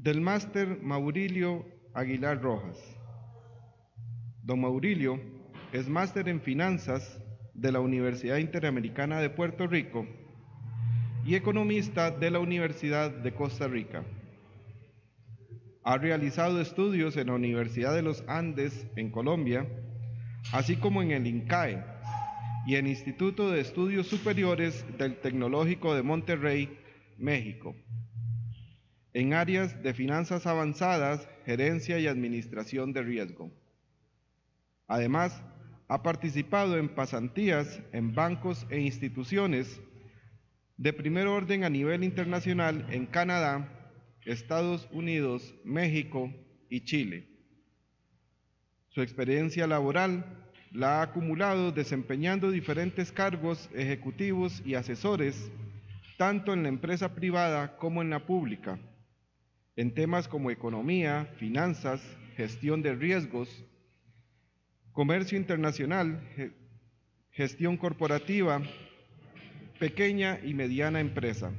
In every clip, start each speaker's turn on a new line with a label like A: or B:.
A: Del máster Maurilio Aguilar Rojas. Don Maurilio es máster en finanzas de la Universidad Interamericana de Puerto Rico y economista de la Universidad de Costa Rica. Ha realizado estudios en la Universidad de los Andes en Colombia, así como en el INCAE y el Instituto de Estudios Superiores del Tecnológico de Monterrey, México, en áreas de finanzas avanzadas, gerencia y administración de riesgo. Además, ha participado en pasantías en bancos e instituciones de primer orden a nivel internacional en Canadá, Estados Unidos, México y Chile. Su experiencia laboral la ha acumulado desempeñando diferentes cargos ejecutivos y asesores, tanto en la empresa privada como en la pública, en temas como economía, finanzas, gestión de riesgos, comercio internacional, gestión corporativa, pequeña y mediana empresa.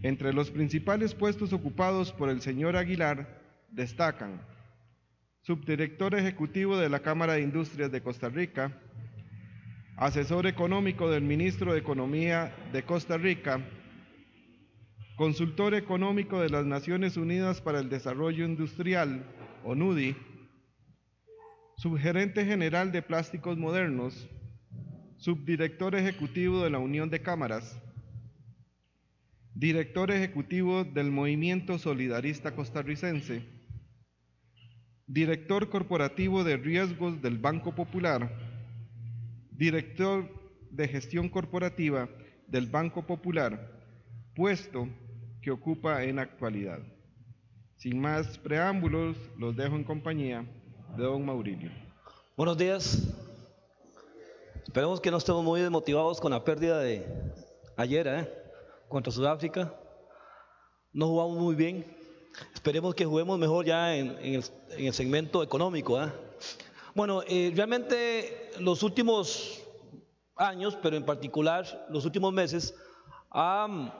A: Entre los principales puestos ocupados por el señor Aguilar destacan subdirector ejecutivo de la Cámara de Industrias de Costa Rica, asesor económico del ministro de Economía de Costa Rica, consultor económico de las Naciones Unidas para el Desarrollo Industrial, ONUDI, subgerente general de Plásticos Modernos, subdirector ejecutivo de la Unión de Cámaras, director ejecutivo del Movimiento Solidarista Costarricense, director corporativo de riesgos del Banco Popular, director de gestión corporativa del Banco Popular, puesto que ocupa en actualidad. Sin más preámbulos, los dejo en compañía de don Maurilio.
B: Buenos días. Esperemos que no estemos muy desmotivados con la pérdida de ayer contra Sudáfrica. No jugamos muy bien. Esperemos que juguemos mejor ya en el segmento económico. Bueno, realmente los últimos años, pero en particular los últimos meses,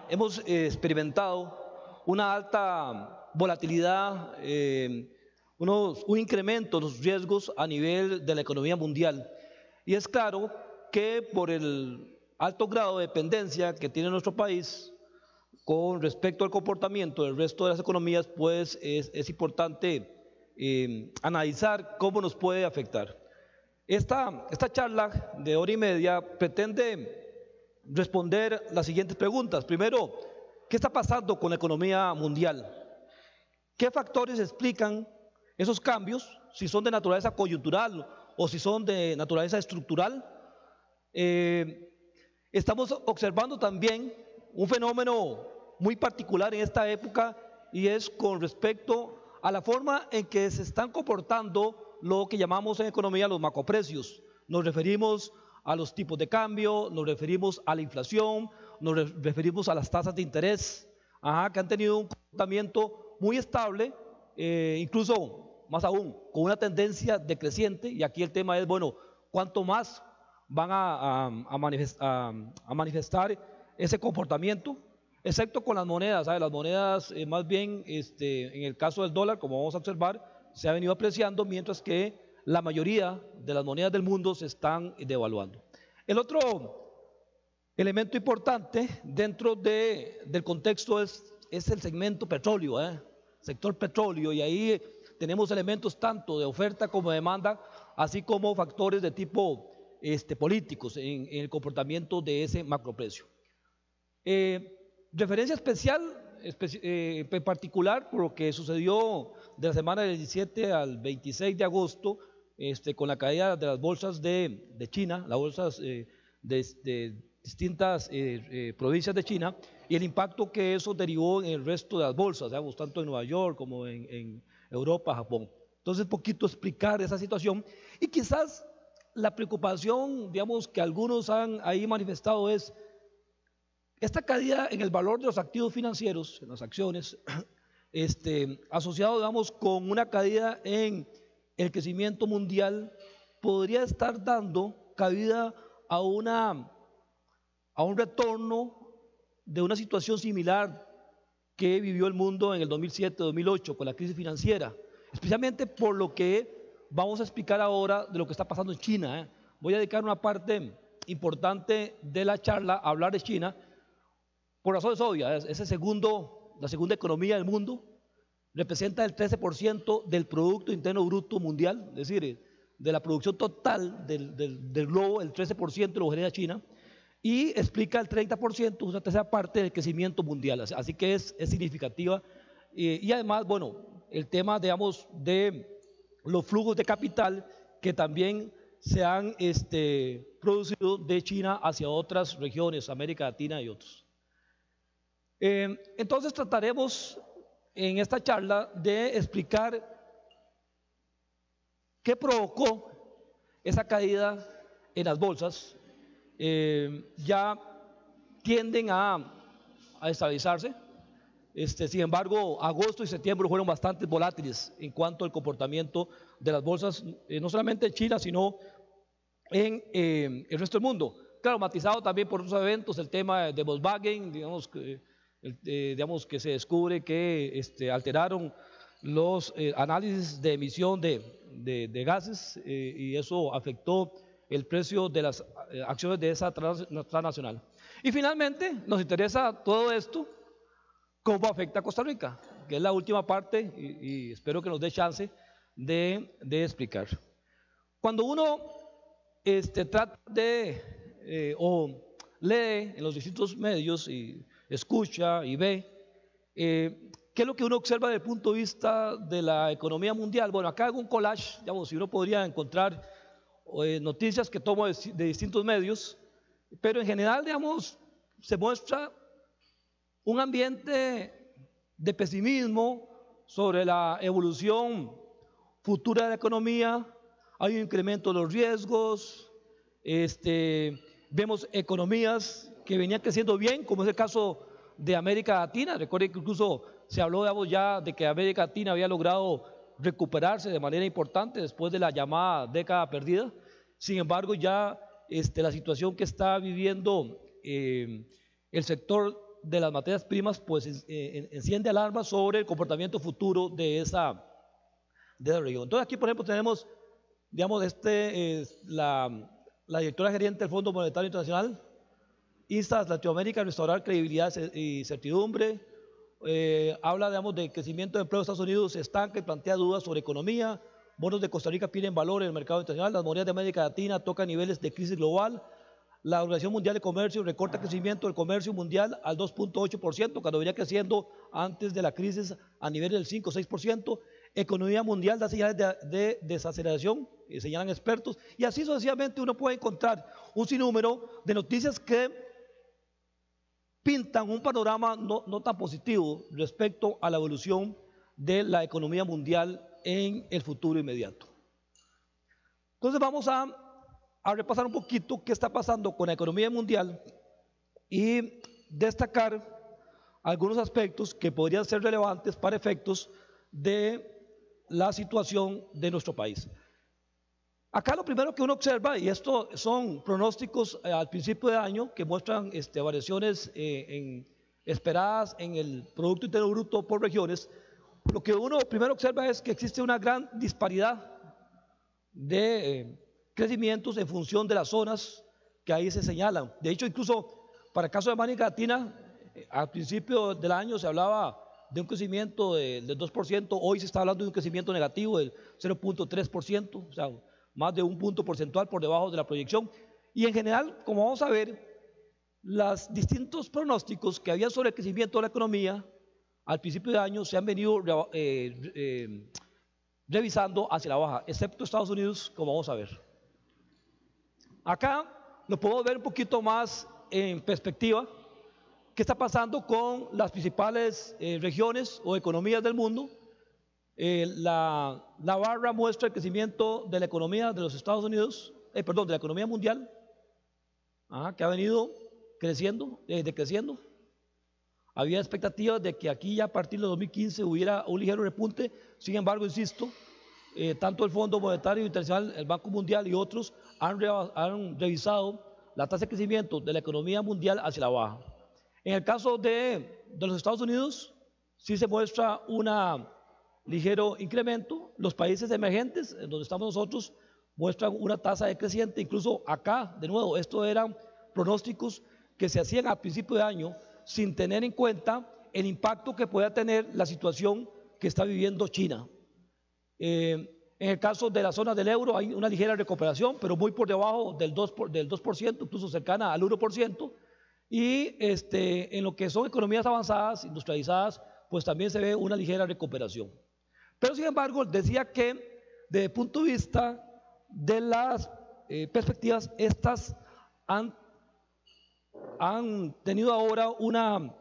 B: hemos experimentado una alta volatilidad, un incremento de los riesgos a nivel de la economía mundial. Y es claro que por el alto grado de dependencia que tiene nuestro país con respecto al comportamiento del resto de las economías, pues es importante analizar cómo nos puede afectar. Esta charla de hora y media pretende responder las siguientes preguntas. Primero, ¿qué está pasando con la economía mundial? ¿Qué factores explican esos cambios, si son de naturaleza coyuntural o si son de naturaleza estructural? Estamos observando también un fenómeno muy particular en esta época, y es con respecto a la forma en que se están comportando lo que llamamos en economía los macroprecios. Nos referimos a los tipos de cambio, nos referimos a la inflación, nos referimos a las tasas de interés, que han tenido un comportamiento muy estable, incluso más aún, con una tendencia decreciente. Y aquí el tema es, bueno, ¿cuánto más van a manifestar ese comportamiento? Excepto con las monedas, ¿sabes? Las monedas más bien, en el caso del dólar, como vamos a observar, se ha venido apreciando, mientras que la mayoría de las monedas del mundo se están devaluando. El otro elemento importante dentro del contexto es el segmento petróleo, sector petróleo, y ahí tenemos elementos tanto de oferta como de demanda, así como factores de tipo políticos en el comportamiento de ese macroprecio. Referencia especial, en particular, por lo que sucedió de la semana del 17 al 26 de agosto, con la caída de las bolsas de China, las bolsas de distintas provincias de China, y el impacto que eso derivó en el resto de las bolsas, digamos, tanto en Nueva York como en Europa, Japón. Entonces, poquito explicar esa situación, y quizás la preocupación, digamos, que algunos han ahí manifestado es esta caída en el valor de los activos financieros, en las acciones, asociado, digamos, con una caída en el crecimiento mundial, podría estar dando cabida a un retorno de una situación similar que vivió el mundo en el 2007-2008 con la crisis financiera, especialmente por lo que vamos a explicar ahora de lo que está pasando en China. Voy a dedicar una parte importante de la charla a hablar de China, por razones obvias. Es la segunda economía del mundo, representa el 13% del Producto Interno Bruto Mundial, es decir, de la producción total del globo, el 13% lo genera China, y explica el 30%, una tercera parte del crecimiento mundial, así que es significativa. Y además, bueno, el tema, digamos, de los flujos de capital que también se han producido de China hacia otras regiones, América Latina y otros. Entonces trataremos en esta charla de explicar qué provocó esa caída en las bolsas. Ya tienden a estabilizarse. Sin embargo, agosto y septiembre fueron bastante volátiles en cuanto al comportamiento de las bolsas, no solamente en China, sino en el resto del mundo. Claro, matizado también por otros eventos, el tema de Volkswagen, digamos que se descubre que alteraron los análisis de emisión de gases y eso afectó el precio de las acciones de esa transnacional. Y finalmente nos interesa todo esto, cómo afecta a Costa Rica, que es la última parte y espero que nos dé chance de explicar. Cuando uno trata de o lee en los distintos medios y escucha y ve, ¿qué es lo que uno observa desde el punto de vista de la economía mundial? Bueno, acá hago un collage, digamos, si uno podría encontrar noticias que tomo de distintos medios, pero en general, digamos, se muestra un ambiente de pesimismo sobre la evolución futura de la economía. Hay un incremento de los riesgos, vemos economías que venían creciendo bien, como es el caso de América Latina. Recuerden que incluso se habló, digamos, ya de que América Latina había logrado recuperarse de manera importante después de la llamada década perdida. Sin embargo, ya la situación que está viviendo el sector de las materias primas, pues enciende alarmas sobre el comportamiento futuro de esa región. Entonces aquí, por ejemplo, tenemos, digamos, la directora gerente del Fondo Monetario Internacional insta a Latinoamérica a restaurar credibilidad y certidumbre. Habla, digamos, de crecimiento de empleo de Estados Unidos se estanca y plantea dudas sobre economía. Bonos de Costa Rica pierden valor en el mercado internacional. Las monedas de América Latina tocan niveles de crisis global. La Organización Mundial de Comercio recorta el crecimiento del comercio mundial al 2.8%, cuando venía creciendo antes de la crisis a niveles del 5 o 6%. Economía mundial da señales de desaceleración, señalan expertos, y así sucesivamente uno puede encontrar un sinnúmero de noticias que pintan un panorama no tan positivo respecto a la evolución de la economía mundial en el futuro inmediato. Entonces vamos a repasar un poquito qué está pasando con la economía mundial y destacar algunos aspectos que podrían ser relevantes para efectos de la situación de nuestro país. Acá lo primero que uno observa, y esto son pronósticos al principio de año que muestran variaciones esperadas en el Producto Interno Bruto por regiones. Lo que uno primero observa es que existe una gran disparidad de crecimientos en función de las zonas que ahí se señalan. De hecho, incluso para el caso de América Latina, al principio del año se hablaba de un crecimiento del 2%, hoy se está hablando de un crecimiento negativo del 0.3%, o sea, más de un punto porcentual por debajo de la proyección. Y en general, como vamos a ver, los distintos pronósticos que había sobre el crecimiento de la economía al principio de año se han venido revisando hacia la baja, excepto Estados Unidos, como vamos a ver. Acá lo podemos ver un poquito más en perspectiva. ¿Qué está pasando con las principales regiones o economías del mundo? La barra muestra el crecimiento de la economía de los Estados Unidos, de la economía mundial, que ha venido creciendo, decreciendo. Había expectativas de que aquí ya a partir de 2015 hubiera un ligero repunte. Sin embargo, insisto, tanto el Fondo Monetario Internacional, el Banco Mundial y otros han revisado la tasa de crecimiento de la economía mundial hacia la baja. En el caso de los Estados Unidos, sí se muestra un ligero incremento. Los países emergentes, en donde estamos nosotros, muestran una tasa decreciente. Incluso acá, de nuevo, esto eran pronósticos que se hacían a principio de año sin tener en cuenta el impacto que pueda tener la situación que está viviendo China. En el caso de la zona del euro hay una ligera recuperación, pero muy por debajo del 2%, incluso cercana al 1%. Y en lo que son economías avanzadas, industrializadas, pues también se ve una ligera recuperación. Pero sin embargo, decía que desde el punto de vista de las perspectivas, estas han tenido ahora un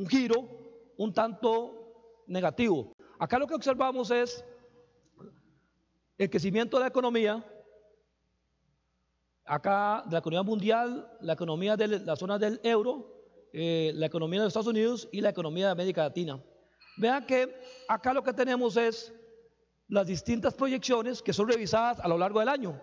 B: giro un tanto negativo. Acá lo que observamos es el crecimiento de la economía, acá de la economía mundial, la economía de la zona del euro, la economía de los Estados Unidos y la economía de América Latina. Vean que acá lo que tenemos es las distintas proyecciones que son revisadas a lo largo del año.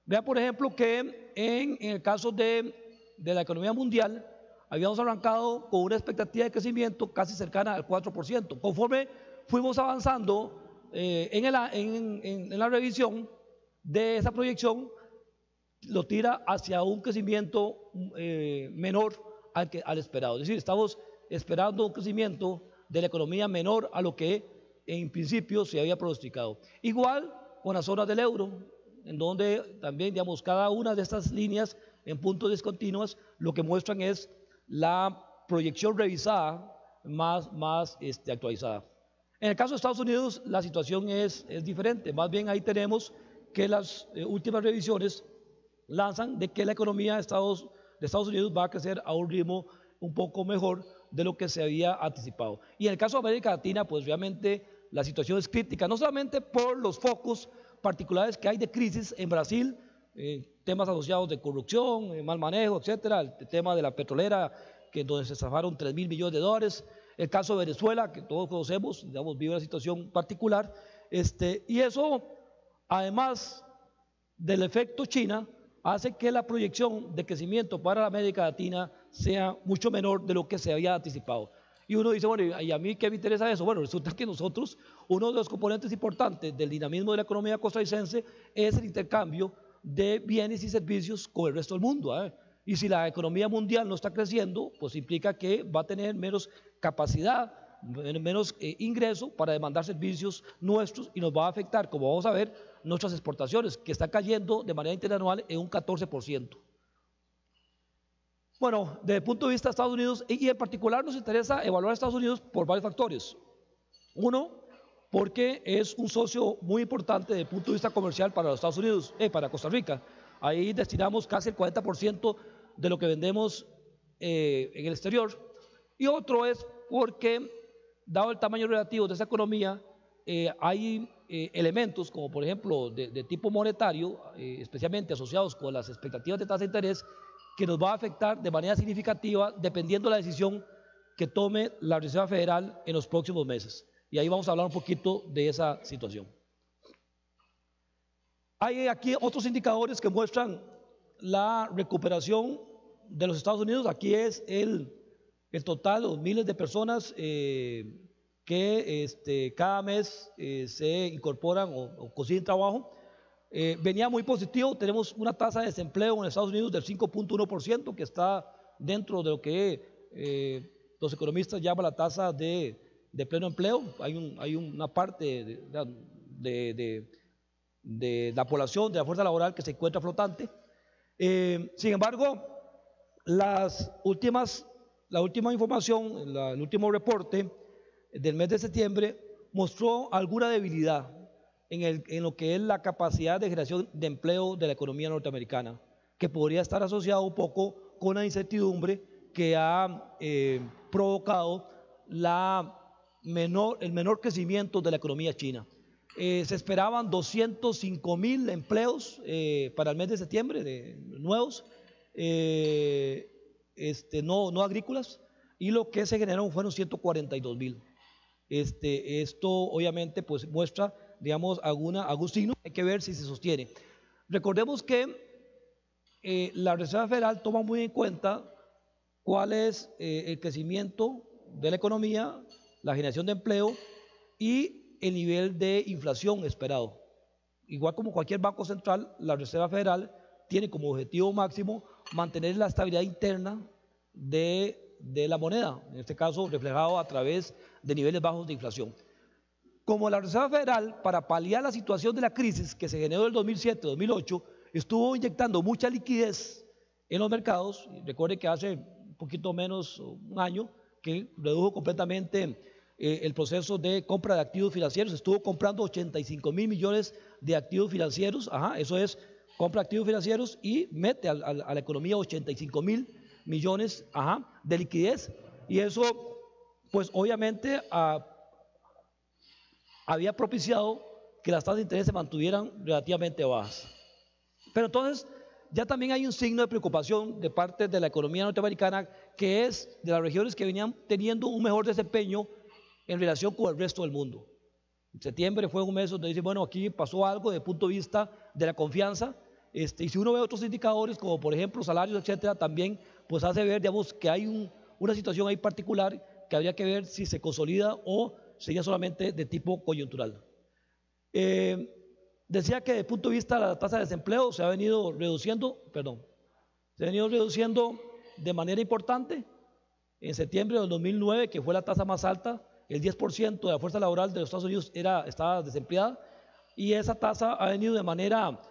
B: Vean, por ejemplo, que en el caso de la economía mundial, habíamos arrancado con una expectativa de crecimiento casi cercana al 4%. Conforme fuimos avanzando en la revisión de esa proyección, lo tira hacia un crecimiento menor al esperado. Es decir, estamos esperando un crecimiento de la economía menor a lo que en principio se había pronosticado. Igual con las zonas del euro, en donde también, digamos, cada una de estas líneas en puntos discontinuos lo que muestran es la proyección revisada más actualizada. En el caso de Estados Unidos la situación es diferente. Más bien ahí tenemos que las últimas revisiones lanzan de que la economía de Estados Unidos va a crecer a un ritmo un poco mejor de lo que se había anticipado. Y en el caso de América Latina, pues realmente la situación es crítica, no solamente por los focos particulares que hay de crisis en Brasil, temas asociados de corrupción, mal manejo, etcétera, el tema de la petrolera, donde se estafaron $3.000 millones, el caso de Venezuela, que todos conocemos, digamos, vive una situación particular, y eso, además del efecto China, hace que la proyección de crecimiento para la América Latina sea mucho menor de lo que se había anticipado. Y uno dice, bueno, ¿y a mí qué me interesa eso? Bueno, resulta que nosotros, uno de los componentes importantes del dinamismo de la economía costarricense es el intercambio de bienes y servicios con el resto del mundo. Y si la economía mundial no está creciendo, pues implica que va a tener menos capacidad, menos ingreso para demandar servicios nuestros, y nos va a afectar, como vamos a ver, nuestras exportaciones, que están cayendo de manera interanual en un 14%. Bueno, desde el punto de vista de Estados Unidos, y en particular nos interesa evaluar a Estados Unidos por varios factores. Uno, porque es un socio muy importante desde el punto de vista comercial para los Estados Unidos, para Costa Rica. Ahí destinamos casi el 40% de lo que vendemos en el exterior. Y otro es porque, dado el tamaño relativo de esa economía, hay elementos como por ejemplo de tipo monetario, especialmente asociados con las expectativas de tasa de interés, que nos va a afectar de manera significativa dependiendo de la decisión que tome la Reserva Federal en los próximos meses. Y ahí vamos a hablar un poquito de esa situación. Hay aquí otros indicadores que muestran la recuperación de los Estados Unidos. Aquí es el total, los miles de personas que cada mes se incorporan o consiguen trabajo. Venía muy positivo. Tenemos una tasa de desempleo en Estados Unidos del 5.1%, que está dentro de lo que los economistas llaman la tasa de pleno empleo. Hay una parte de la población, de la fuerza laboral, que se encuentra flotante. Sin embargo, la última información, el último reporte del mes de septiembre mostró alguna debilidad en lo que es la capacidad de generación de empleo de la economía norteamericana, que podría estar asociado un poco con la incertidumbre que ha provocado el menor crecimiento de la economía china. Se esperaban 205.000 empleos para el mes de septiembre, nuevos, no agrícolas, y lo que se generaron fueron 142.000. Esto obviamente pues muestra, digamos, algún signo. Hay que ver si se sostiene. Recordemos que la Reserva Federal toma muy en cuenta cuál es el crecimiento de la economía, la generación de empleo y el nivel de inflación esperado. Igual como cualquier banco central, la Reserva Federal tiene como objetivo máximo mantener la estabilidad interna de la moneda, en este caso reflejado a través de niveles bajos de inflación. Como la Reserva Federal, para paliar la situación de la crisis que se generó en el 2007-2008, estuvo inyectando mucha liquidez en los mercados. Recuerde que hace un poquito menos, un año, que redujo completamente el proceso de compra de activos financieros. Estuvo comprando 85.000 millones de activos financieros, eso es, compra activos financieros y mete a la economía 85.000 millones de liquidez. Y eso, pues obviamente, había propiciado que las tasas de interés se mantuvieran relativamente bajas. Pero entonces ya también hay un signo de preocupación de parte de la economía norteamericana, que es de las regiones que venían teniendo un mejor desempeño en relación con el resto del mundo. En septiembre fue un mes donde dice, bueno, aquí pasó algo desde el punto de vista de la confianza, y si uno ve otros indicadores, como por ejemplo salarios, etcétera, también pues hace ver, digamos, que hay una situación ahí particular que habría que ver si se consolida o sería solamente de tipo coyuntural. Decía que desde el punto de vista de la tasa de desempleo se ha venido reduciendo, de manera importante. En septiembre del 2009, que fue la tasa más alta, el 10% de la fuerza laboral de los Estados Unidos estaba desempleada, y esa tasa ha venido de manera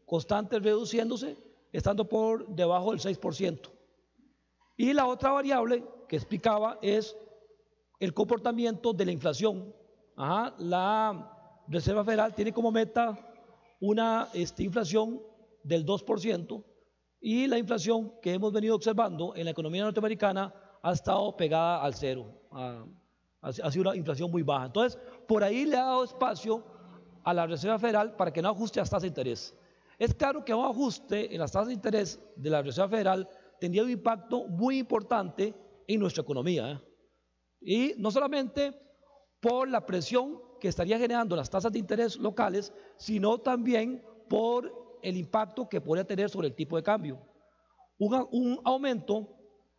B: constante reduciéndose, estando por debajo del 6%. Y la otra variable que explicaba es el comportamiento de la inflación. La Reserva Federal tiene como meta una inflación del 2%, y la inflación que hemos venido observando en la economía norteamericana ha estado pegada al cero, ha sido una inflación muy baja. Entonces, por ahí le ha dado espacio a la Reserva Federal para que no ajuste las tasas de interés. Es claro que un ajuste en las tasas de interés de la Reserva Federal tendría un impacto muy importante en nuestra economía, y no solamente por la presión que estaría generando las tasas de interés locales, sino también por el impacto que podría tener sobre el tipo de cambio. Un aumento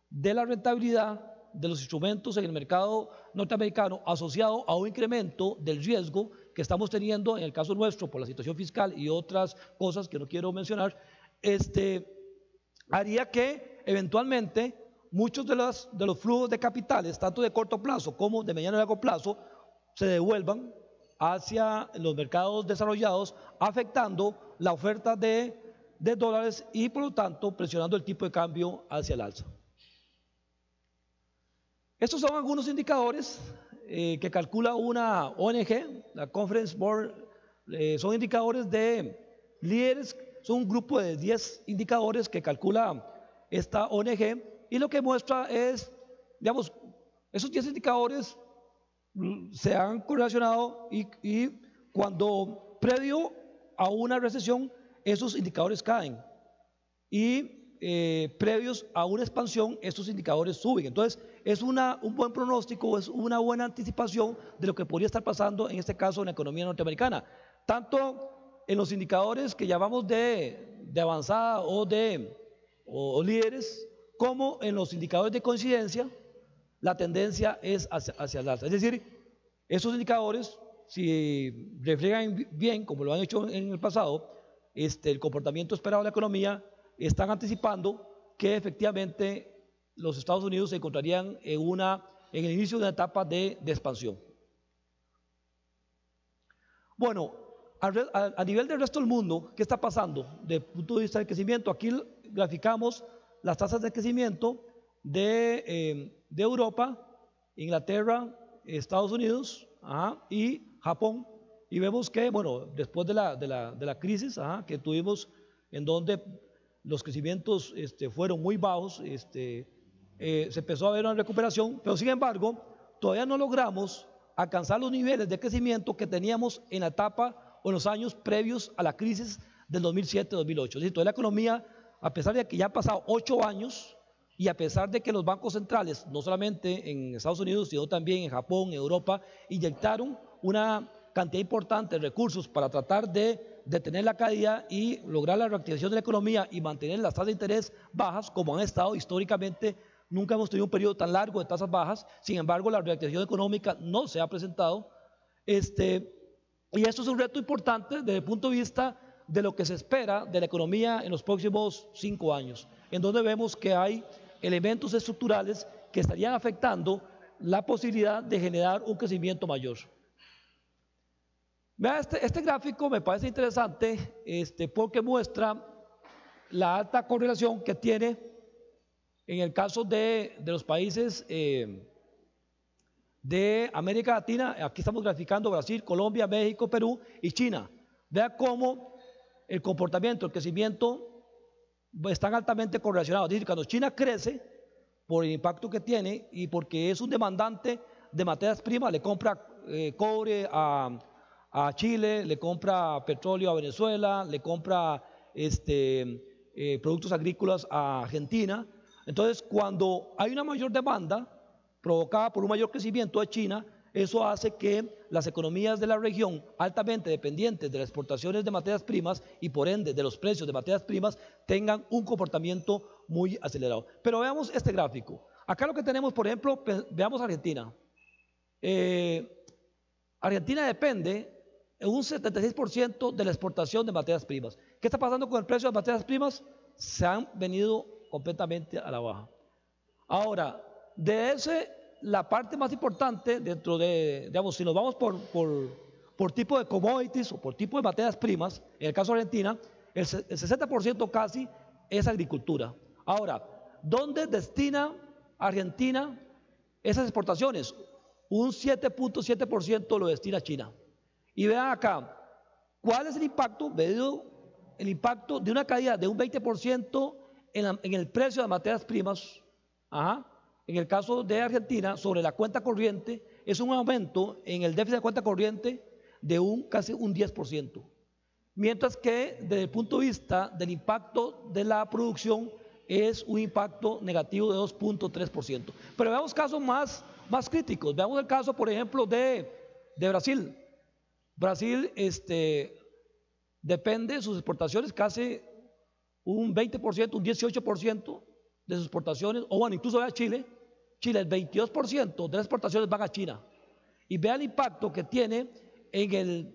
B: de la rentabilidad de los instrumentos en el mercado norteamericano asociado a un incremento del riesgo que estamos teniendo en el caso nuestro por la situación fiscal y otras cosas que no quiero mencionar, haría que eventualmente muchos de los flujos de capitales, tanto de corto plazo como de mediano y largo plazo, se devuelvan hacia los mercados desarrollados, afectando la oferta de dólares y por lo tanto presionando el tipo de cambio hacia el alza. Estos son algunos indicadores que calcula una ONG, la Conference Board. Son indicadores de líderes, son un grupo de 10 indicadores que calcula esta ONG, y lo que muestra es, digamos, esos 10 indicadores se han correlacionado, y cuando previo a una recesión esos indicadores caen, y previos a una expansión estos indicadores suben. Entonces es un buen pronóstico, es una buena anticipación de lo que podría estar pasando en este caso en la economía norteamericana, tanto en los indicadores que llamamos de avanzada o líderes, como en los indicadores de coincidencia. La tendencia es hacia el alza. Es decir, esos indicadores, si reflejan bien, como lo han hecho en el pasado, el comportamiento esperado de la economía, están anticipando que efectivamente los Estados Unidos se encontrarían en el inicio de una etapa de expansión. Bueno, a nivel del resto del mundo, ¿qué está pasando desde el punto de vista del crecimiento? Aquí graficamos las tasas de crecimiento de Europa, Inglaterra, Estados Unidos y Japón, y vemos que, bueno, después de la crisis que tuvimos, en donde los crecimientos fueron muy bajos, se empezó a ver una recuperación, pero sin embargo todavía no logramos alcanzar los niveles de crecimiento que teníamos en la etapa o en los años previos a la crisis del 2007-2008. Es decir, toda la economía, a pesar de que ya han pasado 8 años, y a pesar de que los bancos centrales, no solamente en Estados Unidos, sino también en Japón, en Europa, inyectaron una cantidad importante de recursos para tratar de detener la caída y lograr la reactivación de la economía y mantener las tasas de interés bajas, como han estado históricamente Nunca hemos tenido un periodo tan largo de tasas bajas, sin embargo la reactivación económica no se ha presentado. Y esto es un reto importante desde el punto de vista de lo que se espera de la economía en los próximos 5 años, en donde vemos que hay elementos estructurales que estarían afectando la posibilidad de generar un crecimiento mayor. Vea, este gráfico me parece interesante porque muestra la alta correlación que tiene en el caso de los países de América Latina. Aquí estamos graficando Brasil, Colombia, México, Perú y China. Vea cómo el comportamiento, el crecimiento están altamente correlacionados. Es decir, cuando China crece, por el impacto que tiene y porque es un demandante de materias primas, le compra cobre a Chile, le compra petróleo a Venezuela, le compra productos agrícolas a Argentina. Entonces, cuando hay una mayor demanda provocada por un mayor crecimiento de China, eso hace que las economías de la región, altamente dependientes de las exportaciones de materias primas y por ende de los precios de materias primas, tengan un comportamiento muy acelerado. Pero veamos este gráfico. Acá lo que tenemos, por ejemplo, veamos Argentina. Argentina depende en un 76% de la exportación de materias primas. ¿Qué está pasando con el precio de las materias primas? Se han venido completamente a la baja. Ahora, la parte más importante dentro de, digamos, si nos vamos por tipo de commodities o por tipo de materias primas, en el caso de Argentina, el 60% casi es agricultura. Ahora, ¿dónde destina Argentina esas exportaciones? Un 7.7% lo destina a China. Y vean acá, ¿cuál es el impacto? El impacto de una caída de un 20% en el precio de materias primas. En el caso de Argentina, sobre la cuenta corriente, es un aumento en el déficit de cuenta corriente de casi un 10%. Mientras que desde el punto de vista del impacto de la producción es un impacto negativo de 2.3%. Pero veamos casos más críticos. Veamos el caso, por ejemplo, de Brasil. Brasil depende de sus exportaciones casi un 20%, un 18% de sus exportaciones, o bueno, incluso vea Chile, el 22% de las exportaciones van a China. Y vea el impacto que tiene en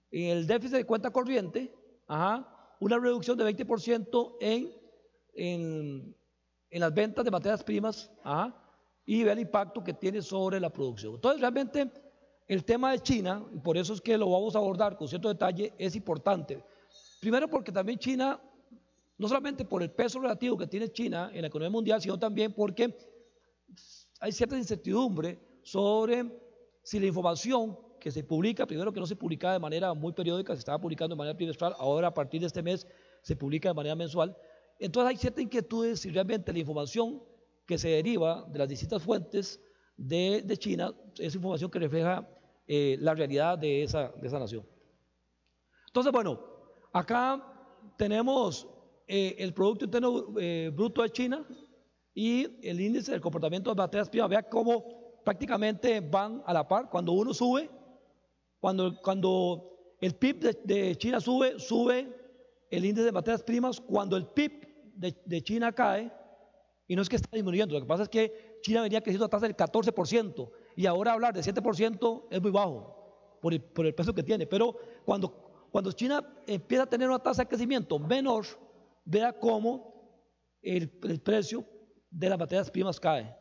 B: el déficit de cuenta corriente, una reducción de 20% en las ventas de materias primas, y vea el impacto que tiene sobre la producción. Entonces, realmente, el tema de China, y por eso es que lo vamos a abordar con cierto detalle, es importante. Primero porque también China, no solamente por el peso relativo que tiene China en la economía mundial, sino también porque hay cierta incertidumbre sobre si la información que se publica, primero que no se publicaba de manera muy periódica, se estaba publicando de manera trimestral, ahora a partir de este mes se publica de manera mensual. Entonces hay cierta inquietud si realmente la información que se deriva de las distintas fuentes de China es información que refleja la realidad de esa nación. Entonces, bueno, acá tenemos el Producto Interno Bruto de China y el índice del comportamiento de materias primas. Vea cómo prácticamente van a la par. Cuando uno sube, cuando el PIB de China sube el índice de materias primas. Cuando el PIB de China cae, y no es que está disminuyendo, lo que pasa es que China venía creciendo a tasa del 14%, y ahora hablar de 7% es muy bajo por el peso que tiene. Pero cuando China empieza a tener una tasa de crecimiento menor, vea cómo el precio de las materias primas cae.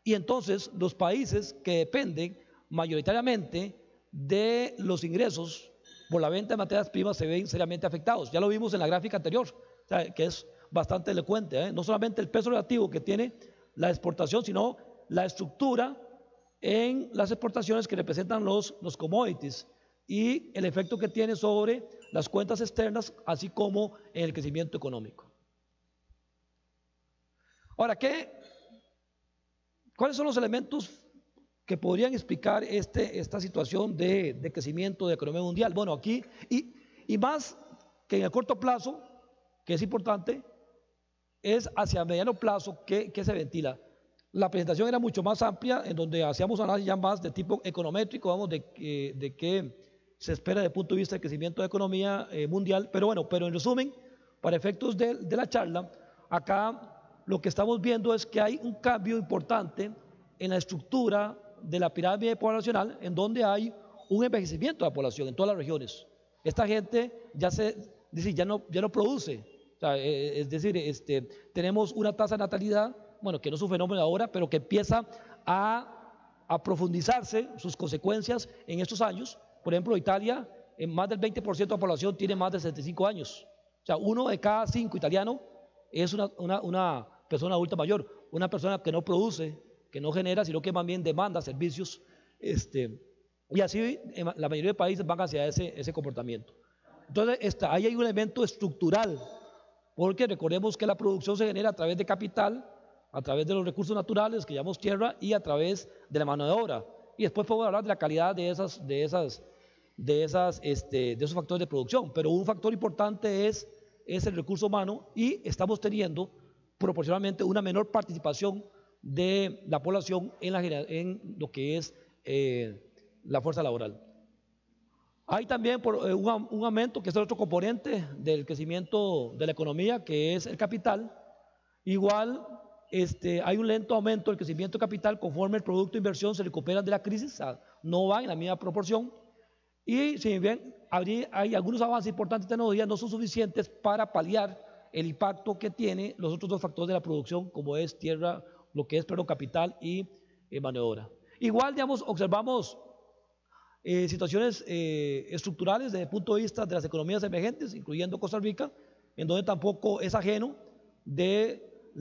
B: Y entonces los países que dependen mayoritariamente de los ingresos por la venta de materias primas se ven seriamente afectados. Ya lo vimos en la gráfica anterior, o sea, que es bastante elocuente, no solamente el peso relativo que tiene la exportación, sino la estructura en las exportaciones que representan los commodities y el efecto que tiene sobre las cuentas externas, así como en el crecimiento económico. Ahora, ¿cuáles son los elementos que podrían explicar esta situación de crecimiento de la economía mundial? Bueno, aquí, y más que en el corto plazo, que es importante, es hacia mediano plazo que se ventila. La presentación era mucho más amplia, en donde hacíamos análisis ya más de tipo econométrico, vamos, de qué se espera desde el punto de vista del crecimiento de la economía mundial. Pero bueno, en resumen, para efectos de la charla, acá lo que estamos viendo es que hay un cambio importante en la estructura de la pirámide poblacional, en donde hay un envejecimiento de la población en todas las regiones. Esta gente ya no produce. O sea, es decir, tenemos una tasa de natalidad, bueno, que no es un fenómeno ahora, pero que empieza a profundizarse sus consecuencias en estos años. Por ejemplo, Italia, en más del 20% de la población tiene más de 65 años. O sea, 1 de cada 5 italianos es una persona adulta mayor, una persona que no produce, que no genera, sino que más bien demanda servicios. Y así la mayoría de países van hacia ese comportamiento. Entonces, ahí hay un elemento estructural, porque recordemos que la producción se genera a través de capital, a través de los recursos naturales que llamamos tierra y a través de la mano de obra. Y después podemos hablar de la calidad de esos factores de producción. Pero un factor importante es el recurso humano, y estamos teniendo proporcionalmente una menor participación de la población en lo que es la fuerza laboral. Hay también un aumento, que es el otro componente del crecimiento de la economía, que es el capital. Igual hay un lento aumento del crecimiento de capital conforme el producto de inversión se recupera de la crisis, o sea, no va en la misma proporción. Y si bien hay algunos avances importantes de tecnología, no son suficientes para paliar el impacto que tiene los otros dos factores de la producción, como es tierra, capital y mano de obra. Igual, digamos, observamos situaciones estructurales desde el punto de vista de las economías emergentes, incluyendo Costa Rica, en donde tampoco es ajeno de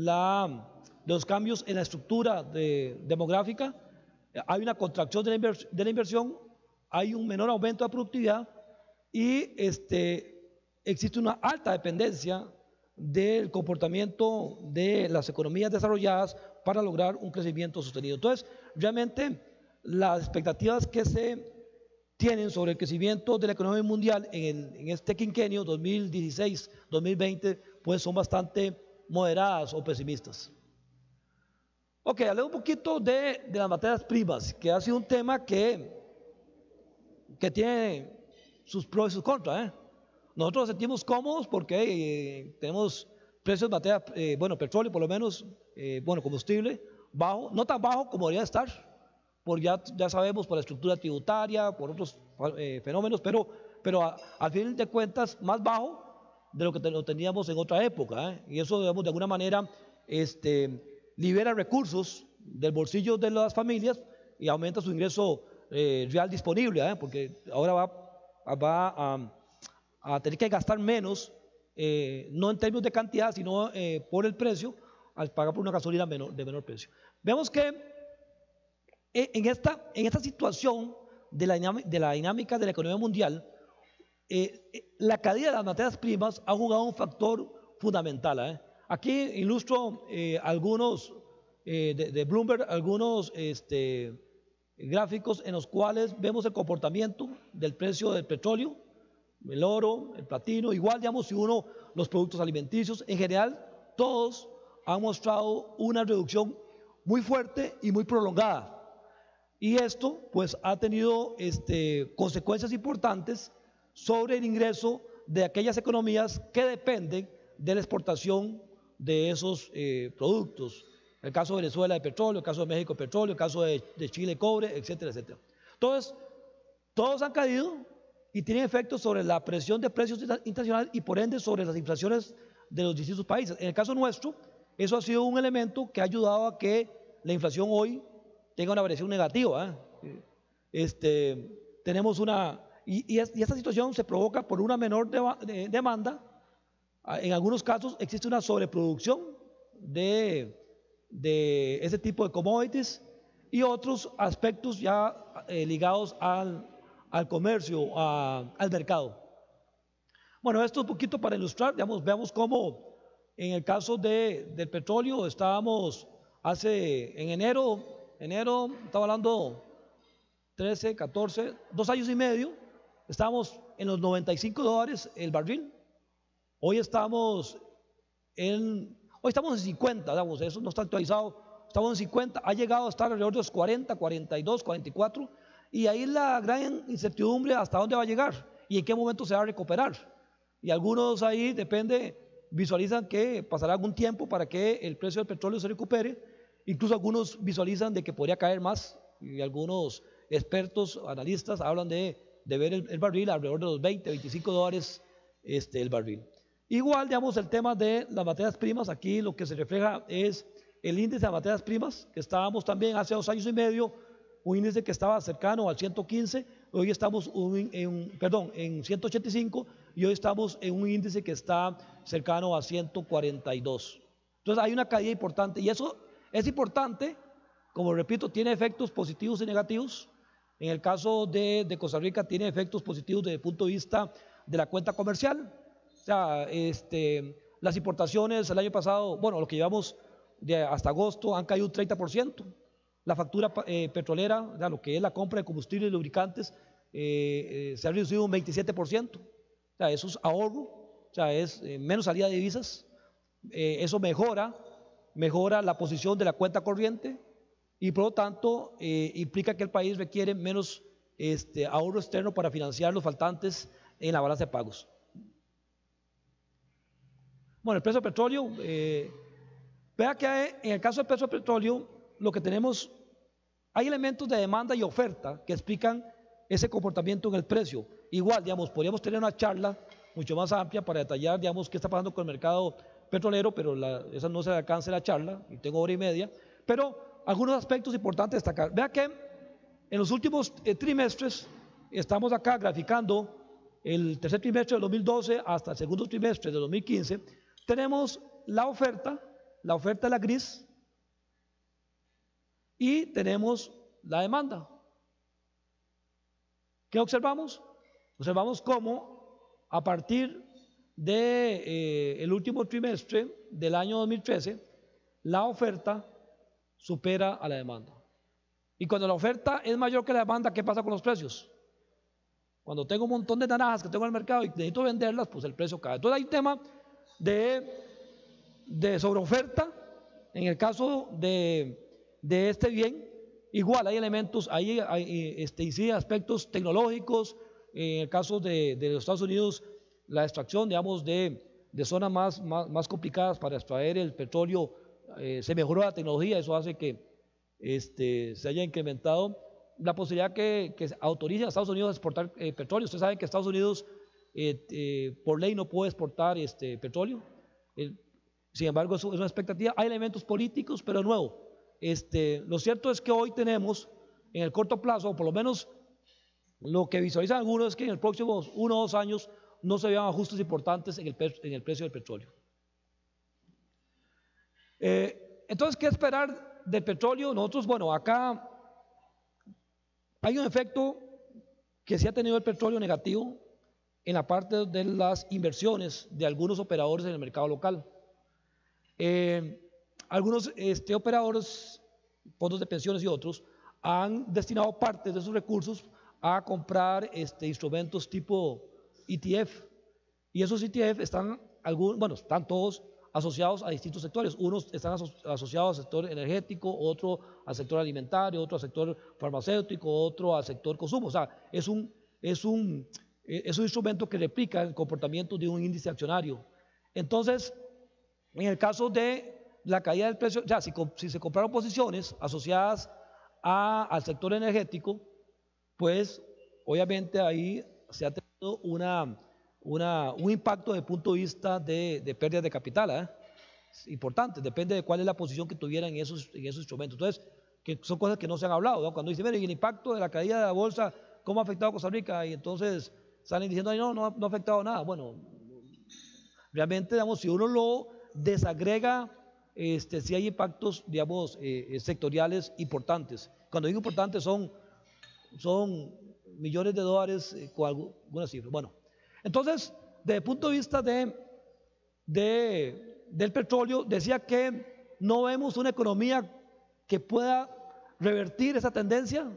B: los cambios en la estructura demográfica. Hay una contracción de la inversión, hay un menor aumento de productividad y existe una alta dependencia del comportamiento de las economías desarrolladas para lograr un crecimiento sostenido. Entonces, realmente las expectativas que se tienen sobre el crecimiento de la economía mundial en este quinquenio 2016-2020 pues son bastante moderadas o pesimistas. Ok, hablé un poquito de las materias primas, que ha sido un tema que tiene sus pros y sus contras. Nosotros nos sentimos cómodos porque tenemos precios de materia, petróleo por lo menos, combustible, bajo, no tan bajo como debería estar, ya sabemos por la estructura tributaria, por otros fenómenos, pero al fin de cuentas más bajo de lo que lo teníamos en otra época, y eso, digamos, de alguna manera libera recursos del bolsillo de las familias y aumenta su ingreso real disponible, porque ahora va a tener que gastar menos, no en términos de cantidad, sino por el precio, al pagar por una gasolina de menor precio. Vemos que en esta situación de la dinámica de la economía mundial, la caída de las materias primas ha jugado un factor fundamental. Aquí ilustro algunos de Bloomberg, algunos gráficos en los cuales vemos el comportamiento del precio del petróleo, el oro, el platino, igual, digamos, si uno los productos alimenticios, en general, todos han mostrado una reducción muy fuerte y muy prolongada. Y esto, pues, ha tenido consecuencias importantes sobre el ingreso de aquellas economías que dependen de la exportación de esos productos. El caso de Venezuela de petróleo, el caso de México de petróleo, el caso de Chile de cobre, etcétera, etcétera. Entonces, todos han caído y tienen efectos sobre la presión de precios internacional y por ende sobre las inflaciones de los distintos países. En el caso nuestro, eso ha sido un elemento que ha ayudado a que la inflación hoy tenga una variación negativa. Tenemos y esta situación se provoca por una menor demanda. En algunos casos existe una sobreproducción de ese tipo de commodities y otros aspectos ya ligados al comercio, al mercado. Bueno, esto es un poquito para ilustrar, digamos, veamos cómo en el caso del petróleo estábamos en enero, estaba hablando 13, 14, 2 años y medio, estábamos en los $95 el barril. Hoy estamos en 50, digamos, eso no está actualizado, estamos en 50, ha llegado a estar alrededor de los 40, 42, 44, y ahí la gran incertidumbre hasta dónde va a llegar y en qué momento se va a recuperar. Y algunos ahí depende visualizan que pasará algún tiempo para que el precio del petróleo se recupere. Incluso algunos visualizan de que podría caer más, y algunos expertos, analistas, hablan de ver el barril alrededor de los 20, 25 dólares el barril. Igual, digamos, el tema de las materias primas, aquí lo que se refleja es el índice de materias primas, que estábamos también hace 2 años y medio, un índice que estaba cercano al 115, hoy estamos en 185, y hoy estamos en un índice que está cercano a 142. Entonces hay una caída importante, y eso es importante, como repito, tiene efectos positivos y negativos. En el caso de Costa Rica tiene efectos positivos desde el punto de vista de la cuenta comercial. O sea, las importaciones el año pasado, bueno, lo que llevamos hasta agosto han caído un 30%. La factura petrolera, o sea, lo que es la compra de combustible y lubricantes, se ha reducido un 27%. O sea, eso es ahorro, o sea, es menos salida de divisas. Eso mejora la posición de la cuenta corriente, y por lo tanto implica que el país requiere menos ahorro externo para financiar los faltantes en la balanza de pagos. Bueno, el precio del petróleo, vea que en el caso del precio del petróleo, lo que tenemos, hay elementos de demanda y oferta que explican ese comportamiento en el precio. Igual, digamos, podríamos tener una charla mucho más amplia para detallar, digamos, qué está pasando con el mercado petrolero, pero esa no se alcanza la charla, y tengo 1 hora y media, pero algunos aspectos importantes a destacar. Vea que en los últimos trimestres, estamos acá graficando el tercer trimestre de 2012 hasta el segundo trimestre de 2015, tenemos la oferta de la gris, y tenemos la demanda. ¿Qué observamos? Observamos cómo a partir del último trimestre del año 2013, la oferta supera a la demanda. Y cuando la oferta es mayor que la demanda, ¿qué pasa con los precios? Cuando tengo un montón de naranjas que tengo en el mercado y necesito venderlas, pues el precio cae. Entonces hay un tema de sobreoferta en el caso de este bien. Igual hay elementos, inciden aspectos tecnológicos. En el caso de los Estados Unidos, la extracción, digamos, de zonas más complicadas para extraer el petróleo, se mejoró la tecnología. Eso hace que se haya incrementado la posibilidad que autorice a Estados Unidos a exportar petróleo. Ustedes saben que Estados Unidos por ley no puede exportar petróleo. Sin embargo, eso es una expectativa. Hay elementos políticos, pero de nuevo, lo cierto es que hoy tenemos en el corto plazo, o por lo menos lo que visualizan algunos, es que en los próximos 1 o 2 años no se vean ajustes importantes en el precio del petróleo. Entonces, ¿qué esperar del petróleo? Nosotros, bueno, acá hay un efecto que sí ha tenido el petróleo negativo en la parte de las inversiones de algunos operadores en el mercado local. Algunos operadores, fondos de pensiones y otros, han destinado partes de sus recursos a comprar instrumentos tipo ETF, y esos ETF están todos asociados a distintos sectores. Unos están asociados al sector energético, otro al sector alimentario, otro al sector farmacéutico, otro al sector consumo. O sea, es un instrumento que replica el comportamiento de un índice accionario. Entonces, en el caso de la caída del precio, ya si se compraron posiciones asociadas al sector energético, pues obviamente ahí se ha tenido un impacto desde el punto de vista de pérdidas de capital, importante, depende de cuál es la posición que tuvieran en esos instrumentos. Entonces, que son cosas que no se han hablado, ¿no? Cuando dicen, mire, el impacto de la caída de la bolsa, ¿cómo ha afectado a Costa Rica? Y entonces salen diciendo, no ha afectado nada. Bueno, realmente, digamos, si uno lo desagrega, sí hay impactos, digamos, sectoriales importantes. Cuando digo importantes son millones de dólares con alguna cifra. Bueno, entonces, desde el punto de vista del petróleo, decía que no vemos una economía que pueda revertir esa tendencia,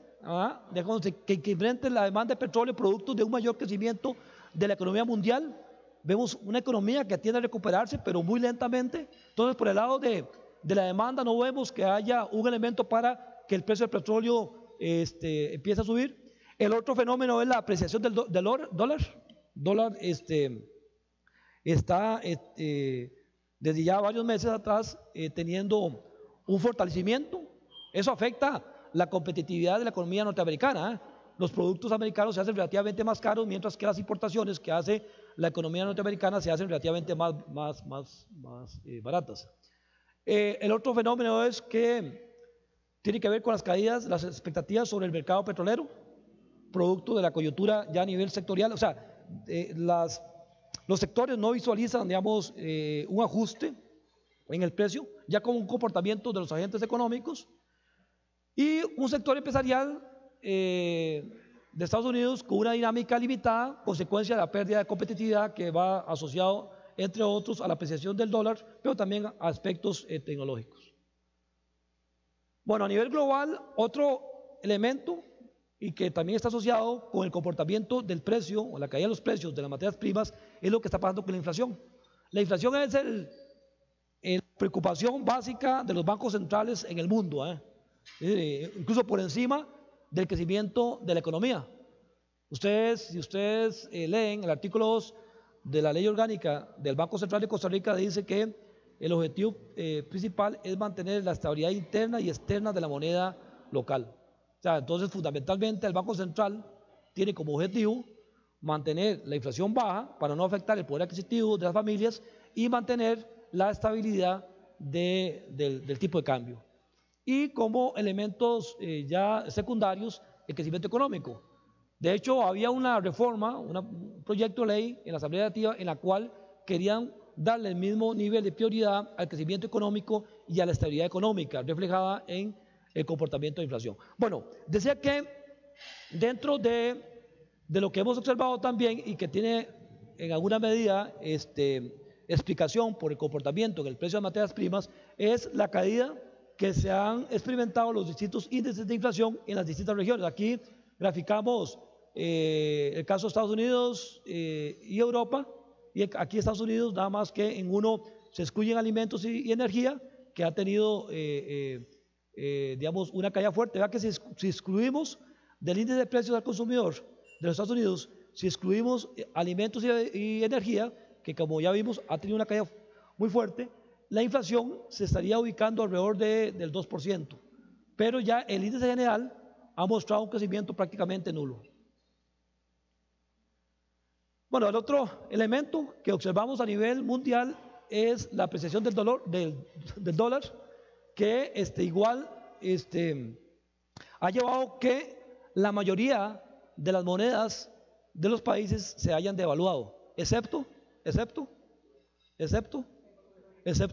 B: que incremente la demanda de petróleo producto de un mayor crecimiento de la economía mundial. Vemos una economía que tiende a recuperarse, pero muy lentamente. Entonces, por el lado de la demanda, no vemos que haya un elemento para que el precio del petróleo empiece a subir. El otro fenómeno es la apreciación del dólar. está desde ya varios meses atrás teniendo un fortalecimiento. Eso afecta la competitividad de la economía norteamericana. Los productos americanos se hacen relativamente más caros, mientras que las importaciones que hace la economía norteamericana se hacen relativamente más baratas. El otro fenómeno es que tiene que ver con las caídas, las expectativas sobre el mercado petrolero, producto de la coyuntura ya a nivel sectorial. O sea, los sectores no visualizan, digamos, un ajuste en el precio, ya como un comportamiento de los agentes económicos, y un sector empresarial de Estados Unidos con una dinámica limitada, consecuencia de la pérdida de competitividad que va asociado, entre otros, a la apreciación del dólar, pero también a aspectos tecnológicos. Bueno, a nivel global, otro elemento y que también está asociado con el comportamiento del precio o la caída de los precios de las materias primas es lo que está pasando con la inflación. La inflación es la preocupación básica de los bancos centrales en el mundo, incluso por encima del crecimiento de la economía. Si ustedes leen el artículo 2 de la ley orgánica del Banco Central de Costa Rica, dice que el objetivo principal es mantener la estabilidad interna y externa de la moneda local. O sea, entonces fundamentalmente el Banco Central tiene como objetivo mantener la inflación baja para no afectar el poder adquisitivo de las familias y mantener la estabilidad del tipo de cambio. Y como elementos ya secundarios, el crecimiento económico. De hecho, había una reforma, un proyecto de ley en la Asamblea Legislativa en la cual querían darle el mismo nivel de prioridad al crecimiento económico y a la estabilidad económica, reflejada en el comportamiento de inflación. Bueno, decía que dentro de lo que hemos observado también y que tiene en alguna medida explicación por el comportamiento en el precio de materias primas, es la caída que se han experimentado los distintos índices de inflación en las distintas regiones. Aquí graficamos el caso de Estados Unidos y Europa, y aquí Estados Unidos nada más que en uno se excluyen alimentos y energía, que ha tenido digamos una caída fuerte. Vea que si excluimos del índice de precios al consumidor de los Estados Unidos, si excluimos alimentos y energía, que como ya vimos ha tenido una caída muy fuerte, la inflación se estaría ubicando alrededor del 2%, pero ya el índice general ha mostrado un crecimiento prácticamente nulo. Bueno, el otro elemento que observamos a nivel mundial es la apreciación del dólar, que igual ha llevado que la mayoría de las monedas de los países se hayan devaluado, excepto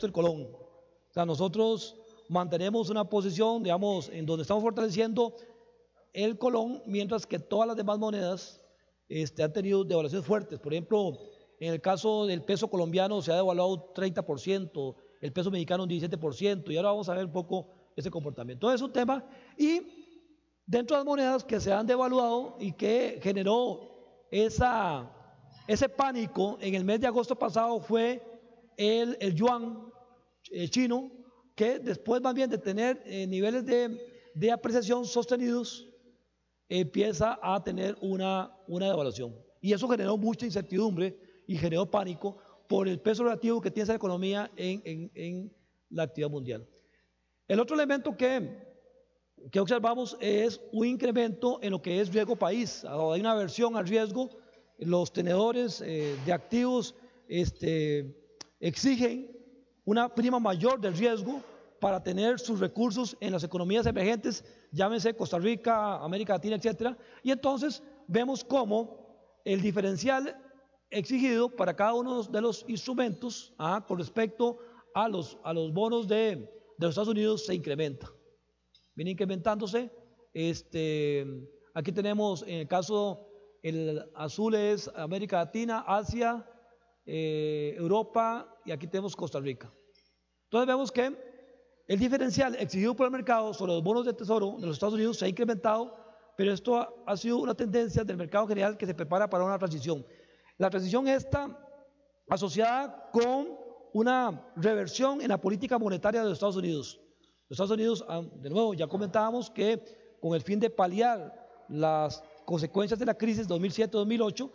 B: el colón. O sea, nosotros mantenemos una posición, digamos, en donde estamos fortaleciendo el colón, mientras que todas las demás monedas han tenido devaluaciones fuertes. Por ejemplo, en el caso del peso colombiano se ha devaluado 30%, el peso mexicano un 17%, y ahora vamos a ver un poco ese comportamiento. Entonces es un tema, y dentro de las monedas que se han devaluado y que generó ese pánico en el mes de agosto pasado fue el yuan chino, que después más bien de tener niveles de apreciación sostenidos, empieza a tener una devaluación. Y eso generó mucha incertidumbre y generó pánico por el peso relativo que tiene esa economía en la actividad mundial. El otro elemento que observamos es un incremento en lo que es riesgo país. Hay una aversión al riesgo. Los tenedores de activos exigen una prima mayor del riesgo para tener sus recursos en las economías emergentes, llámese Costa Rica, América Latina, etcétera. Y entonces vemos cómo el diferencial exigido para cada uno de los instrumentos con respecto a los bonos de los Estados Unidos se incrementa. Viene incrementándose. Aquí tenemos, en el caso, el azul es América Latina, Asia, Europa, y aquí tenemos Costa Rica. Entonces vemos que el diferencial exigido por el mercado sobre los bonos de tesoro de los Estados Unidos se ha incrementado, pero esto ha sido una tendencia del mercado general que se prepara para una transición. La transición está asociada con una reversión en la política monetaria de los Estados Unidos. Los Estados Unidos, de nuevo, ya comentábamos que con el fin de paliar las consecuencias de la crisis 2007-2008,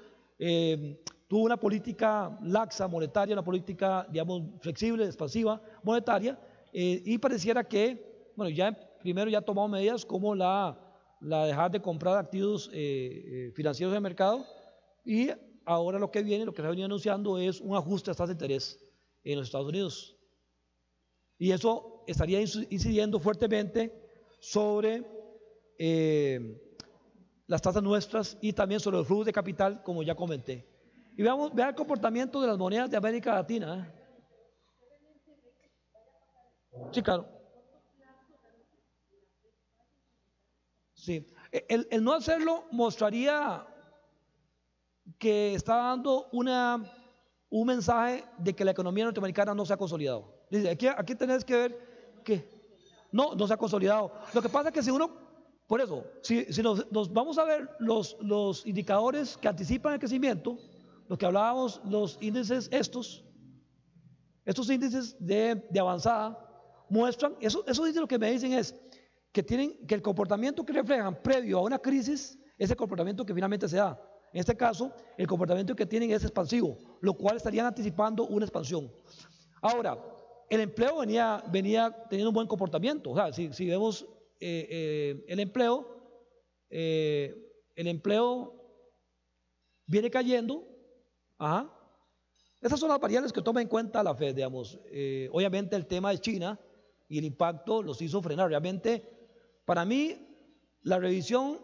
C: tuvo una política laxa monetaria, una política, digamos, flexible, expansiva monetaria, y pareciera que, bueno, primero ya ha tomado medidas como la dejar de comprar activos financieros del mercado, y ahora lo que viene, lo que se ha venido anunciando es un ajuste a tasas de interés en los Estados Unidos. Y eso estaría incidiendo fuertemente sobre las tasas nuestras y también sobre los flujos de capital, como ya comenté. Y vean el comportamiento de las monedas de América Latina. Sí, claro. Sí. El no hacerlo mostraría que está dando un mensaje de que la economía norteamericana no se ha consolidado. Dice, aquí tenés que ver que no se ha consolidado. Lo que pasa es que si uno, por eso, si nos vamos a ver los indicadores que anticipan el crecimiento, los que hablábamos, los índices estos índices de avanzada muestran, esos índices lo que me dicen es que el comportamiento que reflejan previo a una crisis es el comportamiento que finalmente se da. En este caso, el comportamiento que tienen es expansivo, lo cual estarían anticipando una expansión. Ahora, el empleo venía teniendo un buen comportamiento. O sea, si vemos el empleo viene cayendo. Ajá. Esas son las variables que toma en cuenta la Fed, digamos. Obviamente el tema de China y el impacto los hizo frenar. Realmente, para mí, la revisión